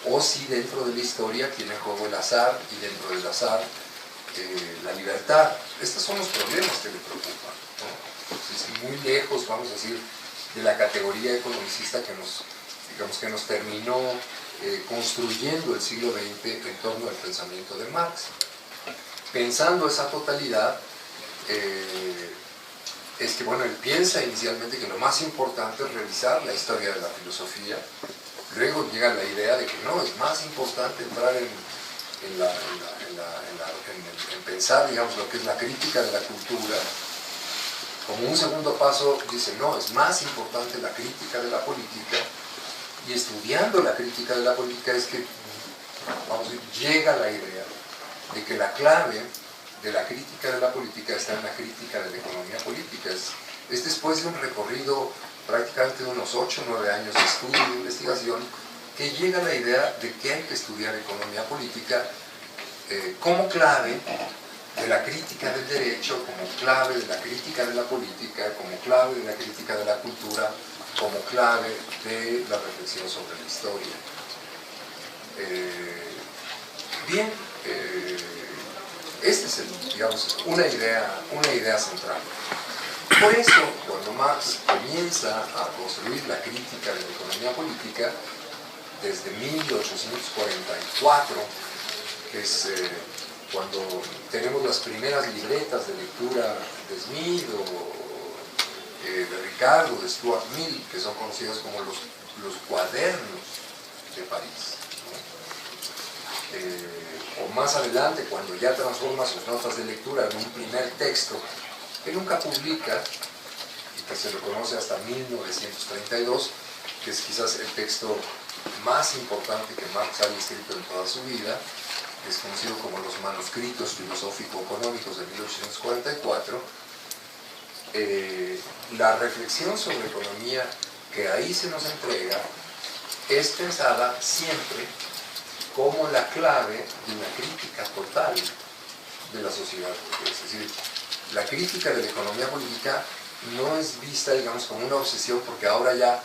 o si dentro de la historia tiene en juego el azar, y dentro del azar la libertad. Estos son los problemas que le preocupan, ¿no? Entonces, muy lejos, vamos a decir, de la categoría economicista que nos terminó construyendo el siglo XX en torno al pensamiento de Marx. Pensando esa totalidad, es que, bueno, él piensa inicialmente que lo más importante es revisar la historia de la filosofía. Luego llega la idea de que no, es más importante entrar en pensar, digamos, lo que es la crítica de la cultura. Como un segundo paso dice, no, es más importante la crítica de la política, y estudiando la crítica de la política es que, vamos a decir, llega la idea de que la clave de la crítica de la política está en la crítica de la economía política. Es después de un recorrido prácticamente de unos 8 o 9 años de estudio y de investigación que llega la idea de que hay que estudiar economía política como clave de la crítica del derecho, como clave de la crítica de la política, como clave de la crítica de la cultura, como clave de la reflexión sobre la historia. Esta es, digamos, una idea central. Por eso, cuando Marx comienza a construir la crítica de la economía política, desde 1844, que es cuando tenemos las primeras libretas de lectura de Smith o de Ricardo, de Stuart Mill, que son conocidos como los cuadernos de París, ¿no? O más adelante, cuando ya transforma sus notas de lectura en un primer texto que nunca publica y que se lo conoce hasta 1932, que es quizás el texto más importante que Marx haya escrito en toda su vida, es conocido como los manuscritos filosófico-económicos de 1844. La reflexión sobre economía que ahí se nos entrega es pensada siempre como la clave de una crítica total de la sociedad. Es decir, la crítica de la economía política no es vista, digamos, como una obsesión porque ahora ya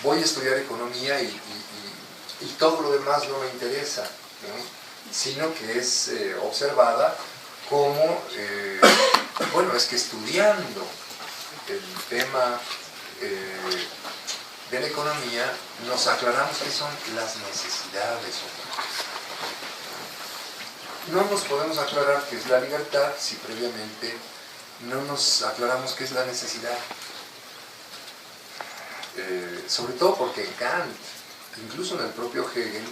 voy a estudiar economía y todo lo demás no me interesa, ¿no? Sino que es observada como, bueno, es que estudiando el tema de la economía nos aclaramos qué son las necesidades humanas. No nos podemos aclarar qué es la libertad si previamente no nos aclaramos qué es la necesidad. Sobre todo porque en Kant, incluso en el propio Hegel,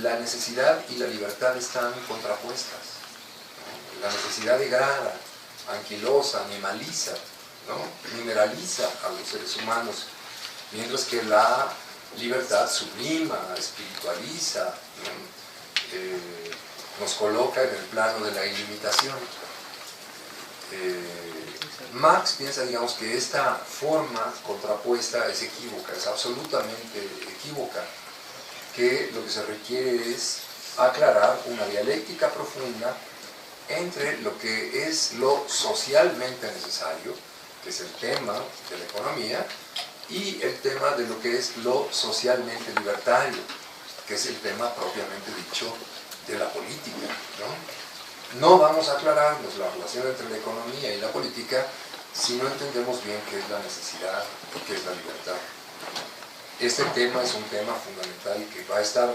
la necesidad y la libertad están contrapuestas. La necesidad degrada, anquilosa, animaliza, ¿no? Mineraliza a los seres humanos, mientras que la libertad sublima, espiritualiza, ¿no? Nos coloca en el plano de la ilimitación. Marx piensa, digamos, que esta forma contrapuesta es equívoca, es absolutamente equívoca, que lo que se requiere es aclarar una dialéctica profunda entre lo que es lo socialmente necesario, que es el tema de la economía, y el tema de lo que es lo socialmente libertario, que es el tema propiamente dicho de la política, ¿no? No vamos a aclararnos la relación entre la economía y la política si no entendemos bien qué es la necesidad y qué es la libertad. Este tema es un tema fundamental que va a estar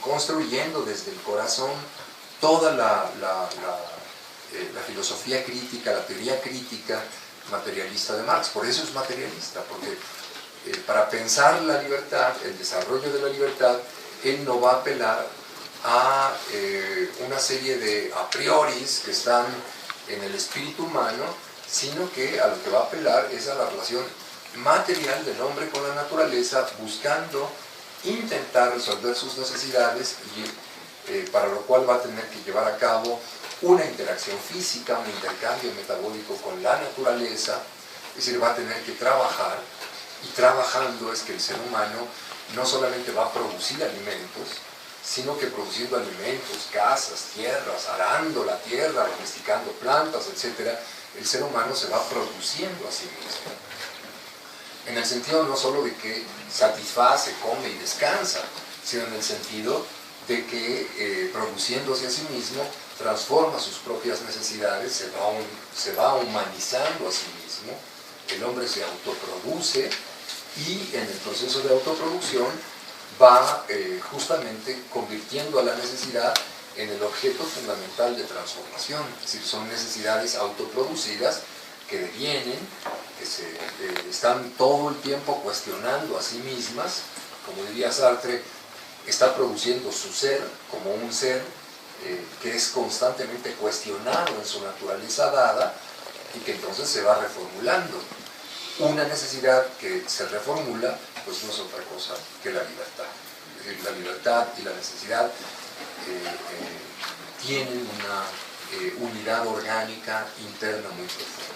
construyendo desde el corazón toda la filosofía crítica, la teoría crítica materialista de Marx. Por eso es materialista, porque para pensar la libertad, el desarrollo de la libertad, él no va a apelar a una serie de a prioris que están en el espíritu humano, sino que a lo que va a apelar es a la relación material del hombre con la naturaleza, buscando intentar resolver sus necesidades, y para lo cual va a tener que llevar a cabo una interacción física, un intercambio metabólico con la naturaleza, es decir, va a tener que trabajar, y trabajando es que el ser humano no solamente va a producir alimentos, sino que produciendo alimentos, casas, tierras, arando la tierra, domesticando plantas, etc., el ser humano se va produciendo a sí mismo. En el sentido no solo de que satisface, come y descansa, sino en el sentido de que produciéndose a sí mismo, transforma sus propias necesidades, se va humanizando a sí mismo, el hombre se autoproduce, y en el proceso de autoproducción va justamente convirtiendo a la necesidad en el objeto fundamental de transformación. Es decir, son necesidades autoproducidas que devienen, que se están todo el tiempo cuestionando a sí mismas. Como diría Sartre, está produciendo su ser como un ser que es constantemente cuestionado en su naturaleza dada, y que entonces se va reformulando. Una necesidad que se reformula, pues no es otra cosa que la libertad. Es decir, la libertad y la necesidad tienen una unidad orgánica interna muy profunda.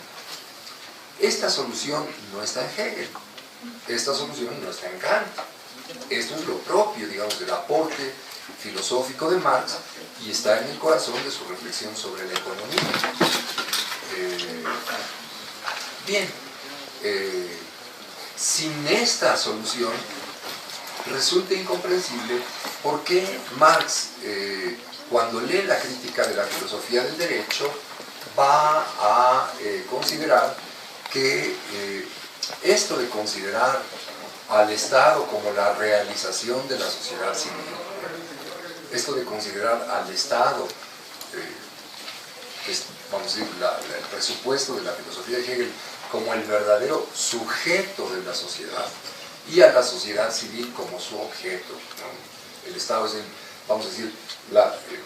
Esta solución no está en Hegel, esta solución no está en Kant. Esto es lo propio, digamos, del aporte filosófico de Marx, y está en el corazón de su reflexión sobre la economía. Sin esta solución resulta incomprensible por qué Marx, cuando lee la crítica de la filosofía del derecho, va a considerar que esto de considerar al Estado como la realización de la sociedad civil, esto de considerar al Estado, vamos a decir, el presupuesto de la filosofía de Hegel como el verdadero sujeto de la sociedad, y a la sociedad civil como su objeto, ¿no? El Estado es, vamos a decir,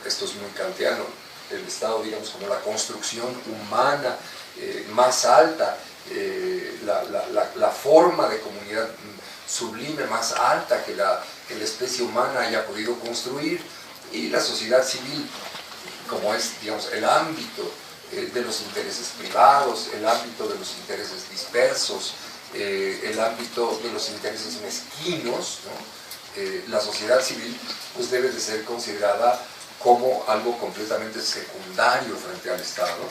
esto es muy kantiano, el Estado, digamos, como la construcción humana más alta, la forma de comunidad sublime más alta que la especie humana haya podido construir, y la sociedad civil como es, digamos, el ámbito de los intereses privados, el ámbito de los intereses dispersos, el ámbito de los intereses mezquinos, ¿no? La sociedad civil pues debe de ser considerada como algo completamente secundario frente al Estado.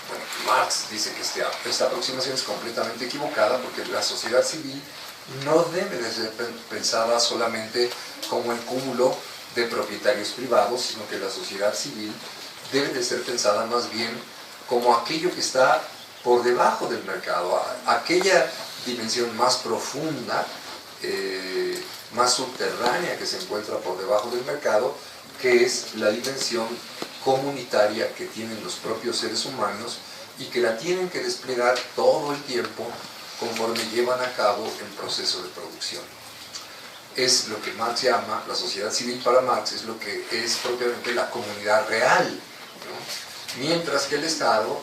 Bueno, Marx dice que esta aproximación es completamente equivocada, porque la sociedad civil no debe de ser pensada solamente como el cúmulo de propietarios privados, sino que la sociedad civil debe de ser pensada más bien como aquello que está por debajo del mercado, aquella dimensión más profunda, más subterránea que se encuentra por debajo del mercado, que es la dimensión comunitaria que tienen los propios seres humanos, y que la tienen que desplegar todo el tiempo conforme llevan a cabo el proceso de producción. Es lo que Marx llama, la sociedad civil para Marx es lo que es propiamente la comunidad real, ¿no? Mientras que el Estado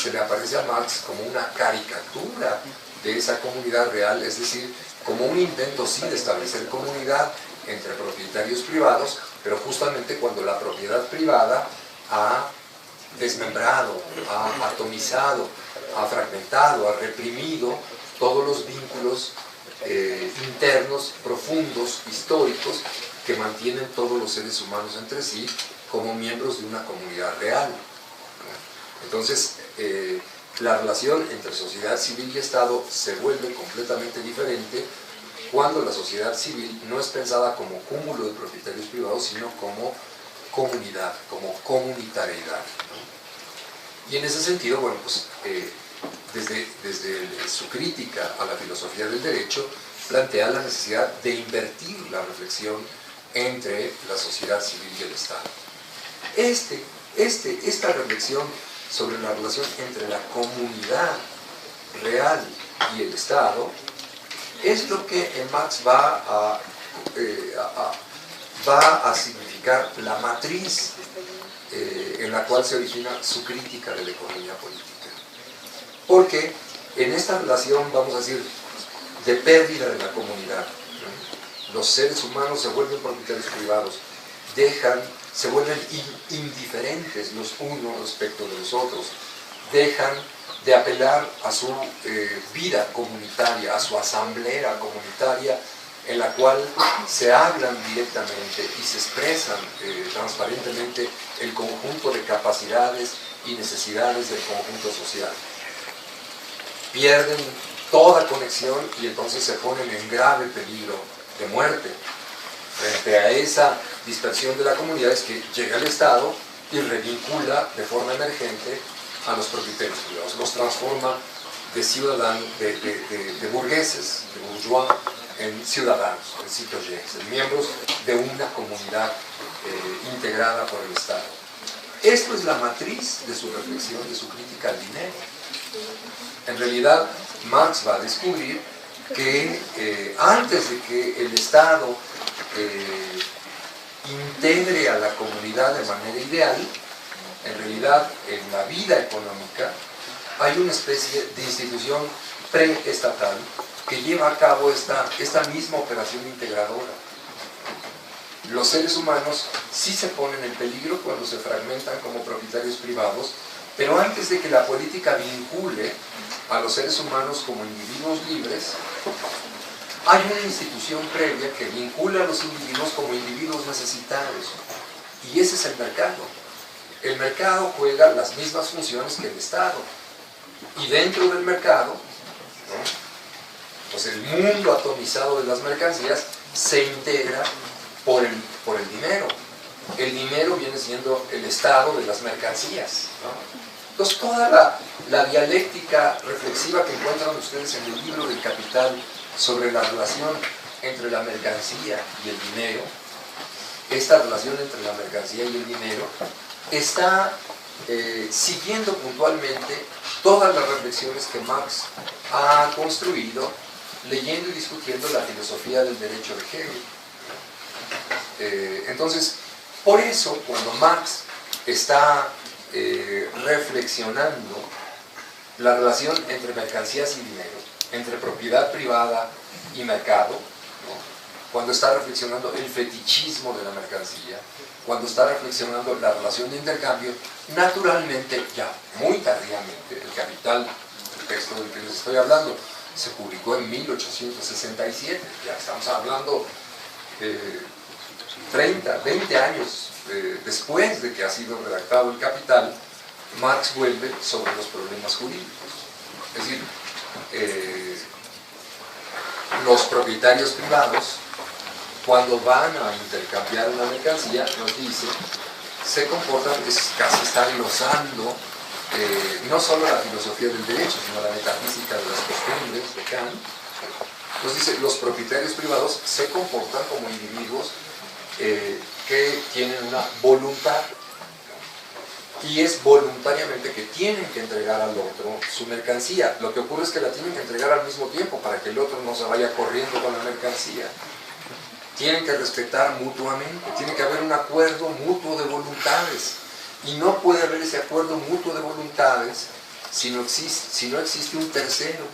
se le aparece a Marx como una caricatura de esa comunidad real, es decir, como un intento sí de establecer comunidad entre propietarios privados, pero justamente cuando la propiedad privada ha desmembrado, ha atomizado, ha fragmentado, ha reprimido todos los vínculos internos, profundos, históricos, que mantienen todos los seres humanos entre sí como miembros de una comunidad real. Entonces, la relación entre sociedad civil y Estado se vuelve completamente diferente cuando la sociedad civil no es pensada como cúmulo de propietarios privados, sino como comunidad, como comunitariedad, ¿no? Y en ese sentido, bueno, pues desde su crítica a la filosofía del derecho, plantea la necesidad de invertir la reflexión entre la sociedad civil y el Estado. Esta reflexión sobre la relación entre la comunidad real y el Estado, es lo que en Marx va a significar la matriz en la cual se origina su crítica de la economía política. Porque en esta relación, vamos a decir, de pérdida de la comunidad, ¿no? Los seres humanos se vuelven propietarios privados, se vuelven indiferentes los unos respecto de los otros, dejan de apelar a su vida comunitaria, a su asamblea comunitaria, en la cual se hablan directamente y se expresan transparentemente el conjunto de capacidades y necesidades del conjunto social. Pierden toda conexión y entonces se ponen en grave peligro de muerte. Frente a esa dispersión de la comunidad es que llega el Estado y revincula de forma emergente a los propietarios privados, los transforma de ciudadanos, de burgueses, de bourgeois, en ciudadanos, en citoyens, en miembros de una comunidad integrada por el Estado. Esto es la matriz de su reflexión, de su crítica al dinero. En realidad, Marx va a descubrir que antes de que el Estado integre a la comunidad de manera ideal, en realidad en la vida económica hay una especie de institución preestatal que lleva a cabo esta misma operación integradora. Los seres humanos sí se ponen en peligro cuando se fragmentan como propietarios privados, pero antes de que la política vincule a los seres humanos como individuos libres, hay una institución previa que vincula a los individuos como individuos necesitados, y ese es el mercado. El mercado juega las mismas funciones que el Estado, y dentro del mercado, ¿no?, pues el mundo atomizado de las mercancías se integra por el dinero. El dinero viene siendo el estado de las mercancías, ¿no? Entonces toda la dialéctica reflexiva que encuentran ustedes en el libro del Capital sobre la relación entre la mercancía y el dinero, esta relación entre la mercancía y el dinero está siguiendo puntualmente todas las reflexiones que Marx ha construido leyendo y discutiendo la filosofía del derecho de Hegel. Entonces, por eso, cuando Marx está reflexionando la relación entre mercancías y dinero, entre propiedad privada y mercado, ¿no?, cuando está reflexionando el fetichismo de la mercancía, cuando está reflexionando la relación de intercambio, naturalmente, ya muy tardíamente, el Capital, el texto del que les estoy hablando, se publicó en 1867, ya estamos hablando 30, 20 años después de que ha sido redactado el Capital. Marx vuelve sobre los problemas jurídicos. Es decir, los propietarios privados, cuando van a intercambiar una mercancía, nos dice, se comportan, casi están glosando no solo la filosofía del derecho, sino la metafísica de las costumbres de Kant. Nos dice, los propietarios privados se comportan como individuos que tienen una voluntad, y es voluntariamente que tienen que entregar al otro su mercancía. Lo que ocurre es que la tienen que entregar al mismo tiempo para que el otro no se vaya corriendo con la mercancía. Tienen que respetar mutuamente, tiene que haber un acuerdo mutuo de voluntades, y no puede haber ese acuerdo mutuo de voluntades si no existe un tercero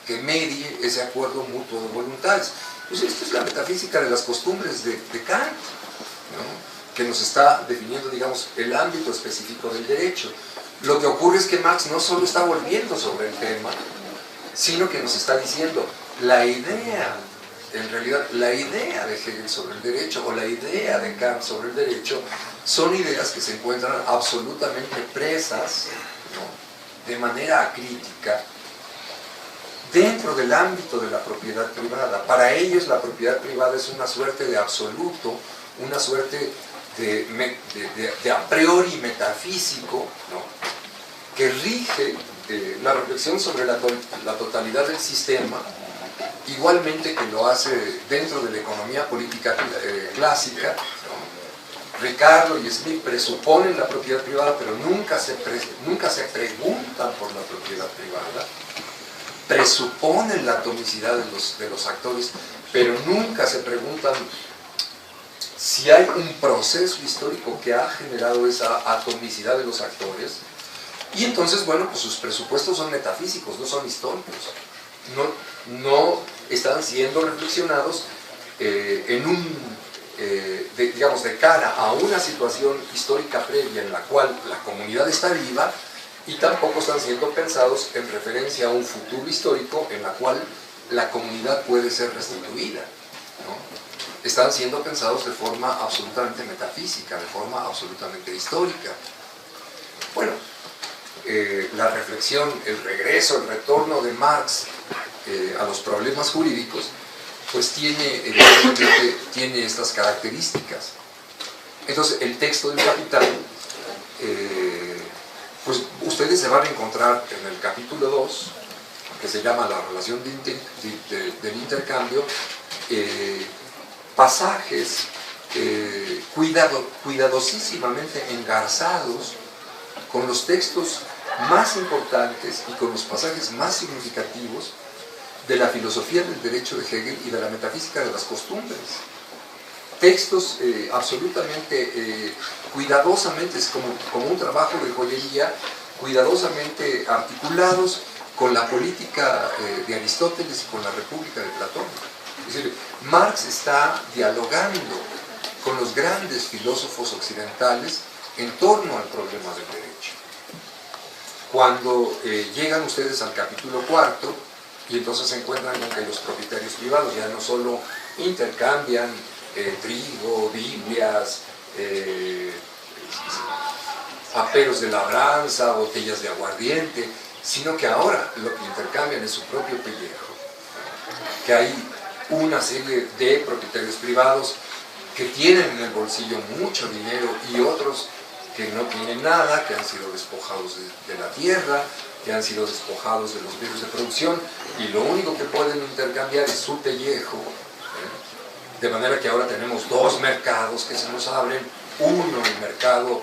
que medie ese acuerdo mutuo de voluntades. Pues esto es la metafísica de las costumbres de Kant, ¿no?, que nos está definiendo, digamos, el ámbito específico del derecho. Lo que ocurre es que Marx no solo está volviendo sobre el tema, sino que nos está diciendo la idea, en realidad la idea de Hegel sobre el derecho o la idea de Kant sobre el derecho son ideas que se encuentran absolutamente presas, ¿no?, de manera acrítica dentro del ámbito de la propiedad privada. Para ellos la propiedad privada es una suerte de absoluto, una suerte de a priori metafísico, ¿no?, que rige la reflexión sobre la totalidad del sistema, igualmente que lo hace dentro de la economía política clásica, ¿no?, Ricardo y Smith presuponen la propiedad privada, pero nunca se preguntan por la propiedad privada. Presuponen la atomicidad de los actores, pero nunca se preguntan si hay un proceso histórico que ha generado esa atomicidad de los actores. Y entonces, bueno, pues sus presupuestos son metafísicos, no son históricos. No están siendo reflexionados digamos, de cara a una situación histórica previa en la cual la comunidad está viva, y tampoco están siendo pensados en referencia a un futuro histórico en la cual la comunidad puede ser restituida, ¿no? Están siendo pensados de forma absolutamente metafísica, de forma absolutamente histórica. Bueno, la reflexión, el regreso, el retorno de Marx a los problemas jurídicos, pues evidentemente tiene estas características. Entonces, el texto del Capital, pues ustedes se van a encontrar en el capítulo 2, que se llama la relación del intercambio, pasajes cuidadosísimamente engarzados con los textos más importantes y con los pasajes más significativos de la filosofía del derecho de Hegel y de la metafísica de las costumbres. Textos absolutamente cuidadosamente, es como un trabajo de joyería, cuidadosamente articulados con la política de Aristóteles y con la República de Platón. Es decir, Marx está dialogando con los grandes filósofos occidentales en torno al problema del derecho. Cuando llegan ustedes al capítulo 4, y entonces se encuentran con que los propietarios privados ya no solo intercambian trigo, Biblias, aperos de labranza, botellas de aguardiente, sino que ahora lo que intercambian es su propio pellejo. Que hay una serie de propietarios privados que tienen en el bolsillo mucho dinero y otros que no tienen nada, que han sido despojados de la tierra, que han sido despojados de los medios de producción, y lo único que pueden intercambiar es su pellejo. De manera que ahora tenemos dos mercados que se nos abren, uno el mercado,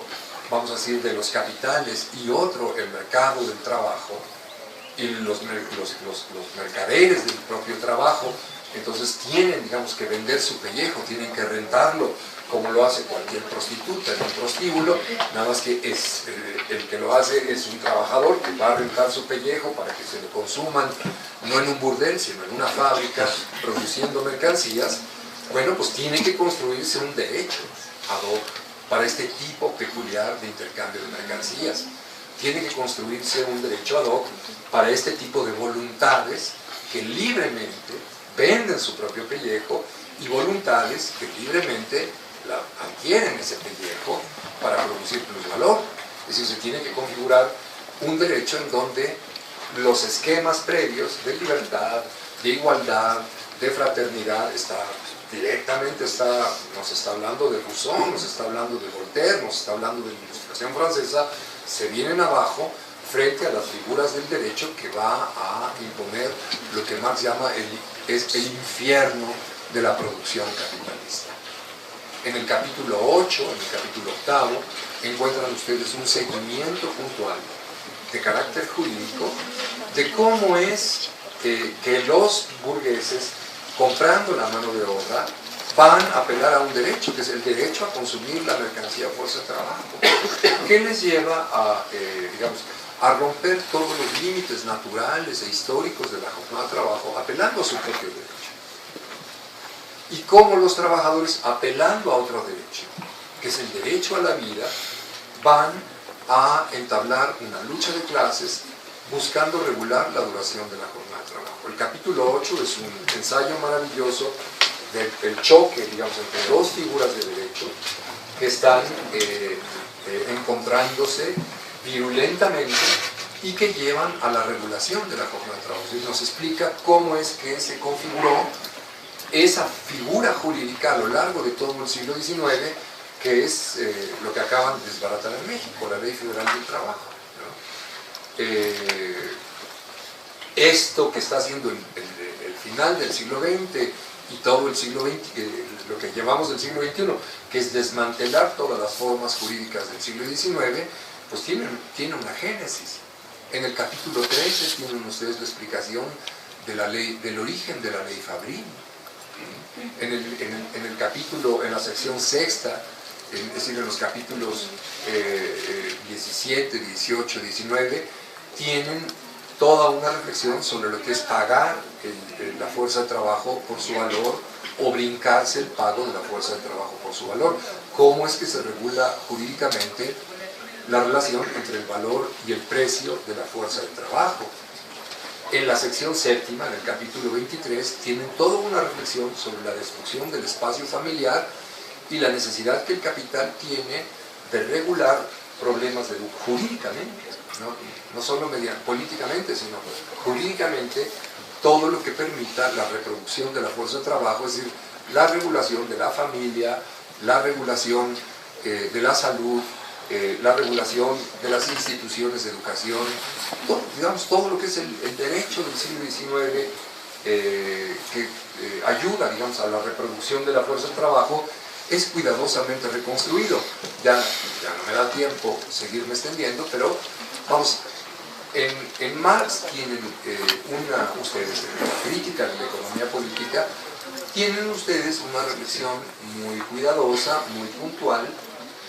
vamos a decir, de los capitales, y otro el mercado del trabajo, y los mercaderes del propio trabajo, entonces tienen, digamos, que vender su pellejo, tienen que rentarlo, como lo hace cualquier prostituta en un prostíbulo, nada más que el que lo hace es un trabajador que va a rentar su pellejo para que se lo consuman, no en un burdel, sino en una fábrica produciendo mercancías. Bueno, pues tiene que construirse un derecho ad hoc para este tipo peculiar de intercambio de mercancías. Tiene que construirse un derecho ad hoc para este tipo de voluntades que libremente venden su propio pellejo y voluntades que libremente adquieren ese pellejo para producir plusvalor. Es decir, se tiene que configurar un derecho en donde los esquemas previos de libertad, de igualdad, de fraternidad, nos está hablando de Rousseau, nos está hablando de Voltaire, nos está hablando de la Ilustración francesa, se vienen abajo frente a las figuras del derecho que va a imponer lo que Marx llama el infierno de la producción capitalista. En el capítulo 8, en el capítulo 8, encuentran ustedes un seguimiento puntual de carácter jurídico de cómo es que los burgueses, comprando la mano de obra, van a apelar a un derecho, que es el derecho a consumir la mercancía a fuerza de trabajo, que les lleva a romper todos los límites naturales e históricos de la jornada de trabajo, apelando a su propio derecho. Y cómo los trabajadores, apelando a otro derecho, que es el derecho a la vida, van a entablar una lucha de clases buscando regular la duración de la jornada de trabajo. El capítulo 8 es un ensayo maravilloso del choque, digamos, entre dos figuras de derecho que están encontrándose virulentamente y que llevan a la regulación de la jornada de trabajo. Y nos explica cómo es que se configuró esa figura jurídica a lo largo de todo el siglo XIX, que es lo que acaban de desbaratar en México, la Ley Federal del Trabajo, ¿no? Esto que está haciendo el final del siglo XX y todo el siglo XX, lo que llamamos del siglo XXI, que es desmantelar todas las formas jurídicas del siglo XIX, pues tiene una génesis. En el capítulo 13 tienen ustedes la explicación de la ley, del origen de la ley Fabrini. En el capítulo, en la sección sexta, es decir, en los capítulos 17, 18, 19, tienen toda una reflexión sobre lo que es pagar la fuerza de trabajo por su valor o brincarse el pago de la fuerza de trabajo por su valor. Cómo es que se regula jurídicamente la relación entre el valor y el precio de la fuerza de trabajo. En la sección séptima, en el capítulo 23, tienen toda una reflexión sobre la destrucción del espacio familiar y la necesidad que el capital tiene de regular problemas jurídicamente, no solo políticamente, sino jurídicamente, todo lo que permita la reproducción de la fuerza de trabajo, es decir, la regulación de la familia, la regulación de la salud, la regulación de las instituciones de educación, todo lo que es el derecho del siglo XIX que ayuda, digamos, a la reproducción de la fuerza de trabajo, es cuidadosamente reconstruido. Ya no me da tiempo seguirme extendiendo, pero vamos, en Marx tienen ustedes, en la crítica de la economía política, tienen ustedes una reflexión muy cuidadosa, muy puntual,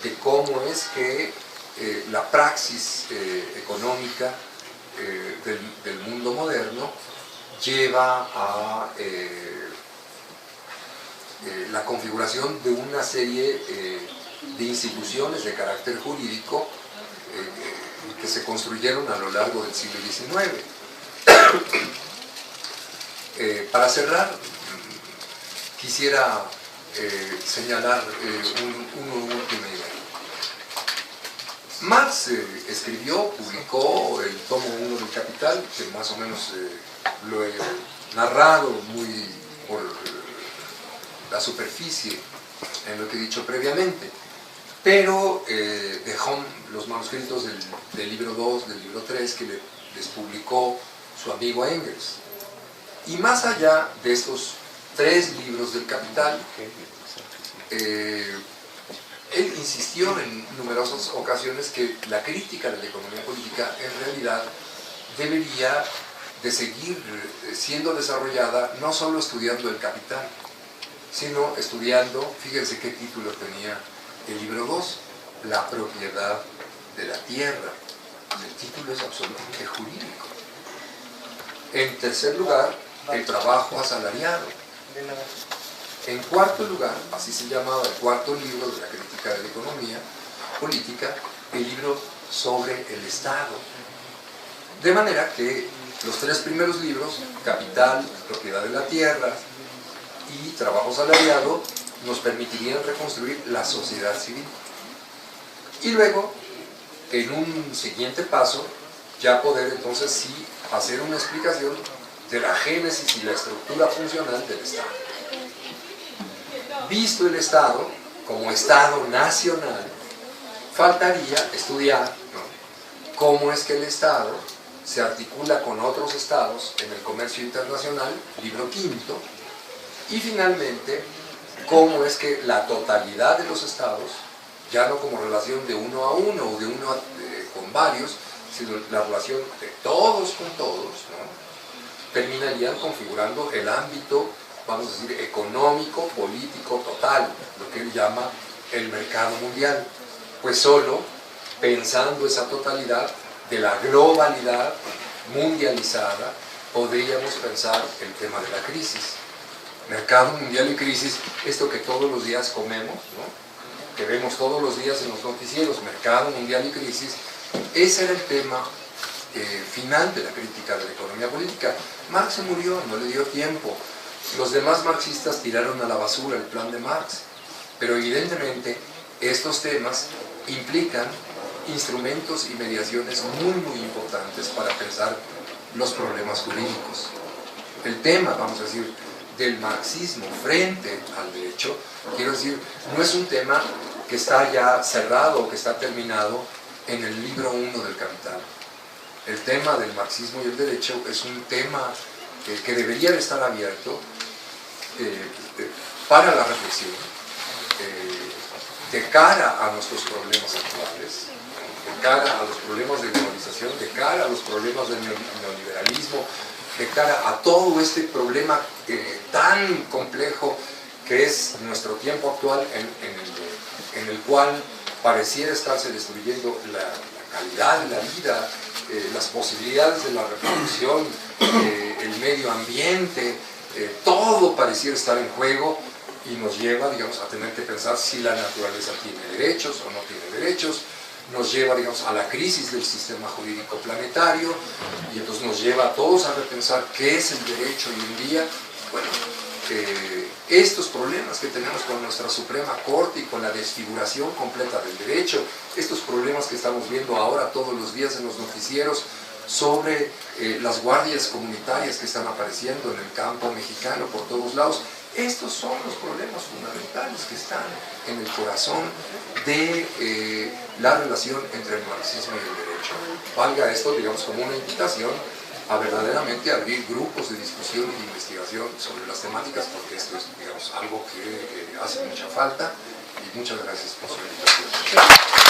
de cómo es que la praxis económica del mundo moderno lleva a la configuración de una serie de instituciones de carácter jurídico que se construyeron a lo largo del siglo XIX. Para cerrar, quisiera señalar una última idea. Marx publicó el tomo 1 del Capital, que más o menos lo he narrado muy por la superficie en lo que he dicho previamente, pero dejó los manuscritos del libro 2, del libro 3, que les publicó su amigo Engels. Y más allá de estos 3 libros del Capital, él insistió en numerosas ocasiones que la crítica de la economía política en realidad debería de seguir siendo desarrollada no solo estudiando el Capital, sino estudiando, fíjense qué título tenía el libro 2, la propiedad de la tierra. El título es absolutamente jurídico. En tercer lugar, el trabajo asalariado. En cuarto lugar, así se llamaba el cuarto libro de la crítica de la economía política, el libro sobre el Estado. De manera que los 3 primeros libros, Capital, Propiedad de la Tierra y Trabajo asalariado, nos permitirían reconstruir la sociedad civil. Y luego, en un siguiente paso, ya poder entonces sí hacer una explicación de la génesis y la estructura funcional del Estado. Visto el Estado como Estado nacional, faltaría estudiar cómo es que el Estado se articula con otros Estados en el comercio internacional, libro 5, y finalmente cómo es que la totalidad de los Estados, ya no como relación de uno a uno o de uno con varios, sino la relación de todos con todos, terminarían configurando el ámbito, vamos a decir, económico, político, total, lo que él llama el mercado mundial. Pues solo pensando esa totalidad de la globalidad mundializada, podríamos pensar el tema de la crisis. Mercado mundial y crisis, esto que todos los días comemos, que vemos todos los días en los noticieros, mercado mundial y crisis, ese era el tema final de la crítica de la economía política. Marx se murió, no le dio tiempo. Los demás marxistas tiraron a la basura el plan de Marx, pero evidentemente estos temas implican instrumentos y mediaciones muy importantes para pensar los problemas jurídicos. El tema, vamos a decir, del marxismo frente al derecho, quiero decir, no es un tema que está ya cerrado o que está terminado en el libro 1 del Capital. El tema del marxismo y el derecho es un tema que debería de estar abierto para la reflexión, de cara a nuestros problemas actuales, de cara a los problemas de globalización, de cara a los problemas del neoliberalismo, de cara a todo este problema tan complejo que es nuestro tiempo actual, en el cual pareciera estarse destruyendo la calidad de la vida, las posibilidades de la reproducción, el medio ambiente, todo pareciera estar en juego y nos lleva, digamos, a tener que pensar si la naturaleza tiene derechos o no tiene derechos, nos lleva, digamos, a la crisis del sistema jurídico planetario y entonces nos lleva a todos a repensar qué es el derecho hoy en día. Bueno, estos problemas que tenemos con nuestra Suprema Corte y con la desfiguración completa del derecho, estos problemas que estamos viendo ahora todos los días en los noticieros sobre las guardias comunitarias que están apareciendo en el campo mexicano por todos lados, estos son los problemas fundamentales que están en el corazón de la relación entre el marxismo y el derecho. Valga esto, digamos, como una invitación a verdaderamente abrir grupos de discusión y de investigación sobre las temáticas, porque esto es, digamos, algo que hace mucha falta, y muchas gracias por su invitación.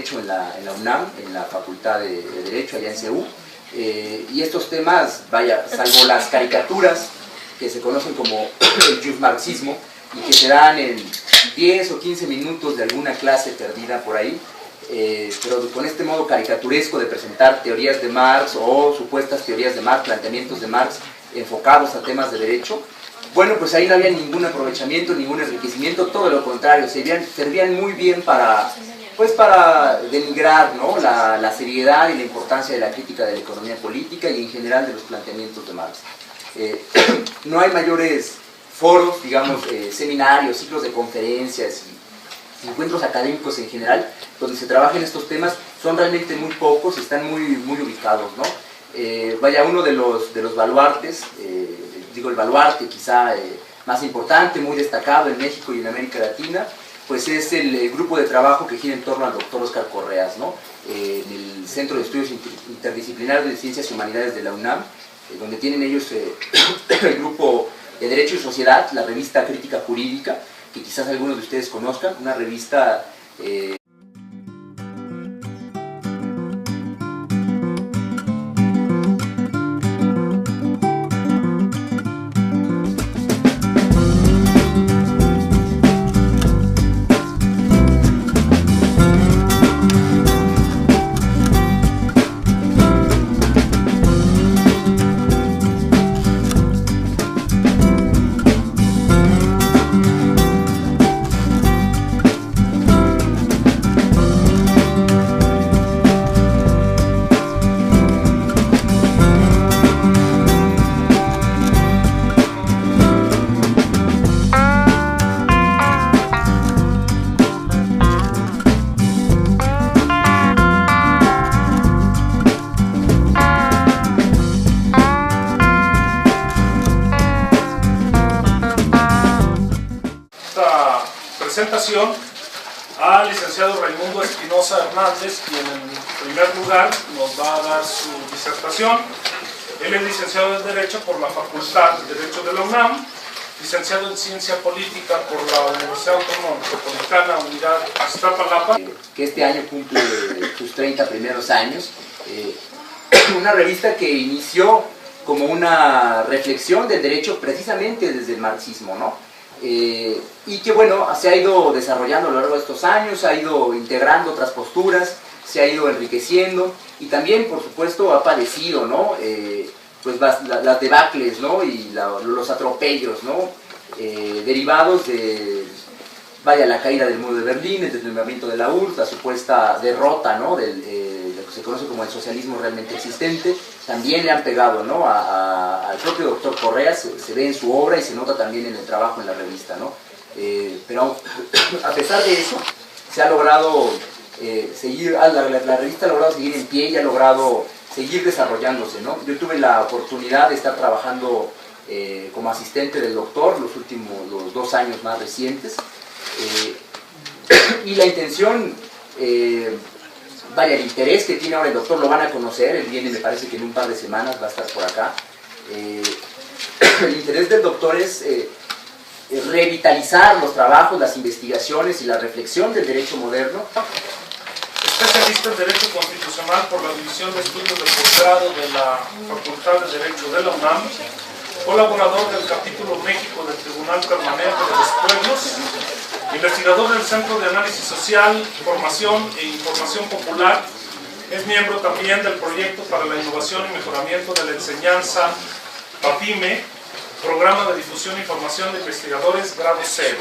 En la UNAM, en la Facultad de Derecho, allá en CEU, y estos temas, vaya, salvo las caricaturas que se conocen como el justmarxismo y que se dan en 10 o 15 minutos de alguna clase perdida por ahí, pero con este modo caricaturesco de presentar teorías de Marx o supuestas teorías de Marx, planteamientos de Marx enfocados a temas de derecho, bueno, pues ahí no había ningún aprovechamiento, ningún enriquecimiento, todo lo contrario, servían muy bien para denigrar, ¿no?, la seriedad y la importancia de la crítica de la economía política y en general de los planteamientos de Marx. No hay mayores foros, digamos, seminarios, ciclos de conferencias y encuentros académicos en general donde se trabajen estos temas, son realmente muy pocos y están muy ubicados, ¿no? Vaya, uno de los baluartes, digo el baluarte quizá más importante, muy destacado en México y en América Latina, pues es el grupo de trabajo que gira en torno al doctor Óscar Correas, ¿no? En el Centro de Estudios Interdisciplinarios de Ciencias y Humanidades de la UNAM, donde tienen ellos el grupo de Derecho y Sociedad, la revista Crítica Jurídica, que quizás algunos de ustedes conozcan, una revista presentación al licenciado Raimundo Espinosa Hernández, quien en primer lugar nos va a dar su disertación. Él es licenciado en Derecho por la Facultad de Derecho de la UNAM, licenciado en Ciencia Política por la Universidad Autónoma Metropolitana Unidad Iztapalapa, que este año cumple sus 30 primeros años. Una revista que inició como una reflexión del derecho precisamente desde el marxismo, ¿no? Y que bueno, se ha ido desarrollando a lo largo de estos años, ha ido integrando otras posturas, se ha ido enriqueciendo y también, por supuesto, ha padecido, ¿no?, pues las debacles, ¿no?, y los atropellos, ¿no?, derivados de, vaya, la caída del muro de Berlín, el desmembramiento de la URSS, la supuesta derrota, ¿no?, de lo que se conoce como el socialismo realmente existente. También le han pegado, ¿no?, al propio doctor Correa, se ve en su obra y se nota también en el trabajo en la revista, ¿no? Pero a pesar de eso, se ha logrado seguir, la revista ha logrado seguir en pie y ha logrado seguir desarrollándose, ¿no? Yo tuve la oportunidad de estar trabajando como asistente del doctor los 2 años más recientes, y la intención, vaya, el interés que tiene ahora el doctor lo van a conocer, él viene, me parece que en un par de semanas va a estar por acá. El interés del doctor es revitalizar los trabajos, las investigaciones y la reflexión del derecho moderno. Especialista en Derecho Constitucional por la División de Estudios de Posgrado de la Facultad de Derecho de la UNAM, colaborador del capítulo México del Tribunal Permanente de los Pueblos, investigador del Centro de Análisis Social, Formación e Información Popular, es miembro también del Proyecto para la Innovación y Mejoramiento de la Enseñanza, PAPIME, Programa de Difusión e Información de Investigadores Grado 0,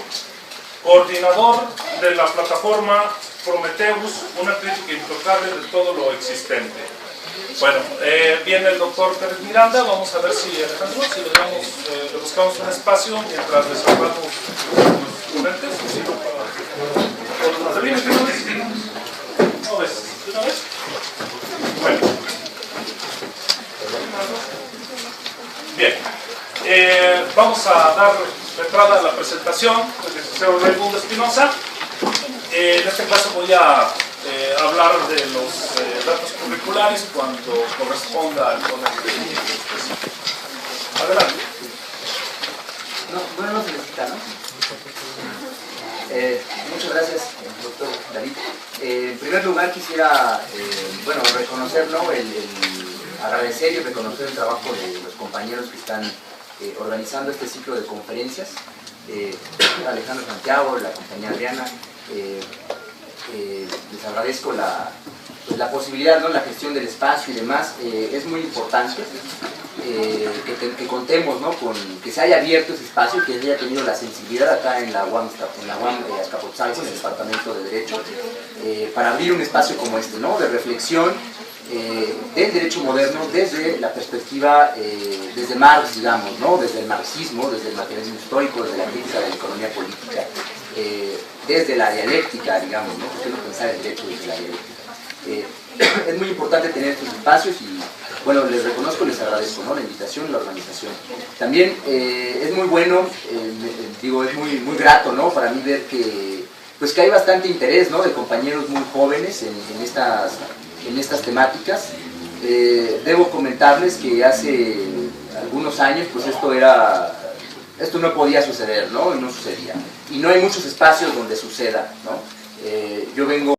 coordinador de la plataforma Prometheus, una crítica intocable de todo lo existente. Bueno, viene el doctor Pérez Miranda, vamos a ver si Alejandro, si le buscamos un espacio mientras resolvamos los ponentes. ¿No ves? ¿Una vez? Bueno. Bien. Vamos a dar entrada a la presentación del licenciado Raimundo Espinosa. En este caso voy a hablar de los datos curriculares cuando corresponda al poder específico. Adelante. No se necesita, ¿no? Muchas gracias, doctor David. En primer lugar quisiera reconocer, ¿no?, agradecer y reconocer el trabajo de los compañeros que están organizando este ciclo de conferencias. Alejandro Santiago, la compañera Adriana, les agradezco la posibilidad, ¿no?, la gestión del espacio y demás. Es muy importante que contemos, ¿no?, con que se haya abierto ese espacio, que se haya tenido la sensibilidad acá en la UAM Azcapotzalco, en el Departamento de Derecho, para abrir un espacio como este, ¿no?, de reflexión del derecho moderno desde la perspectiva, desde Marx, digamos, ¿no?, desde el marxismo, desde el materialismo histórico, desde la crítica de la economía política, desde la dialéctica, digamos, ¿no?, porque no pensar el derecho desde la dialéctica. Es muy importante tener estos espacios y, bueno, les reconozco, les agradezco, ¿no?, la invitación y la organización. También es muy bueno, es muy grato, ¿no?, para mí ver que hay bastante interés, ¿no?, de compañeros muy jóvenes en estas temáticas. Debo comentarles que hace algunos años esto no podía suceder, ¿no?, y no sucedía. Y no hay muchos espacios donde suceda, ¿no? Yo vengo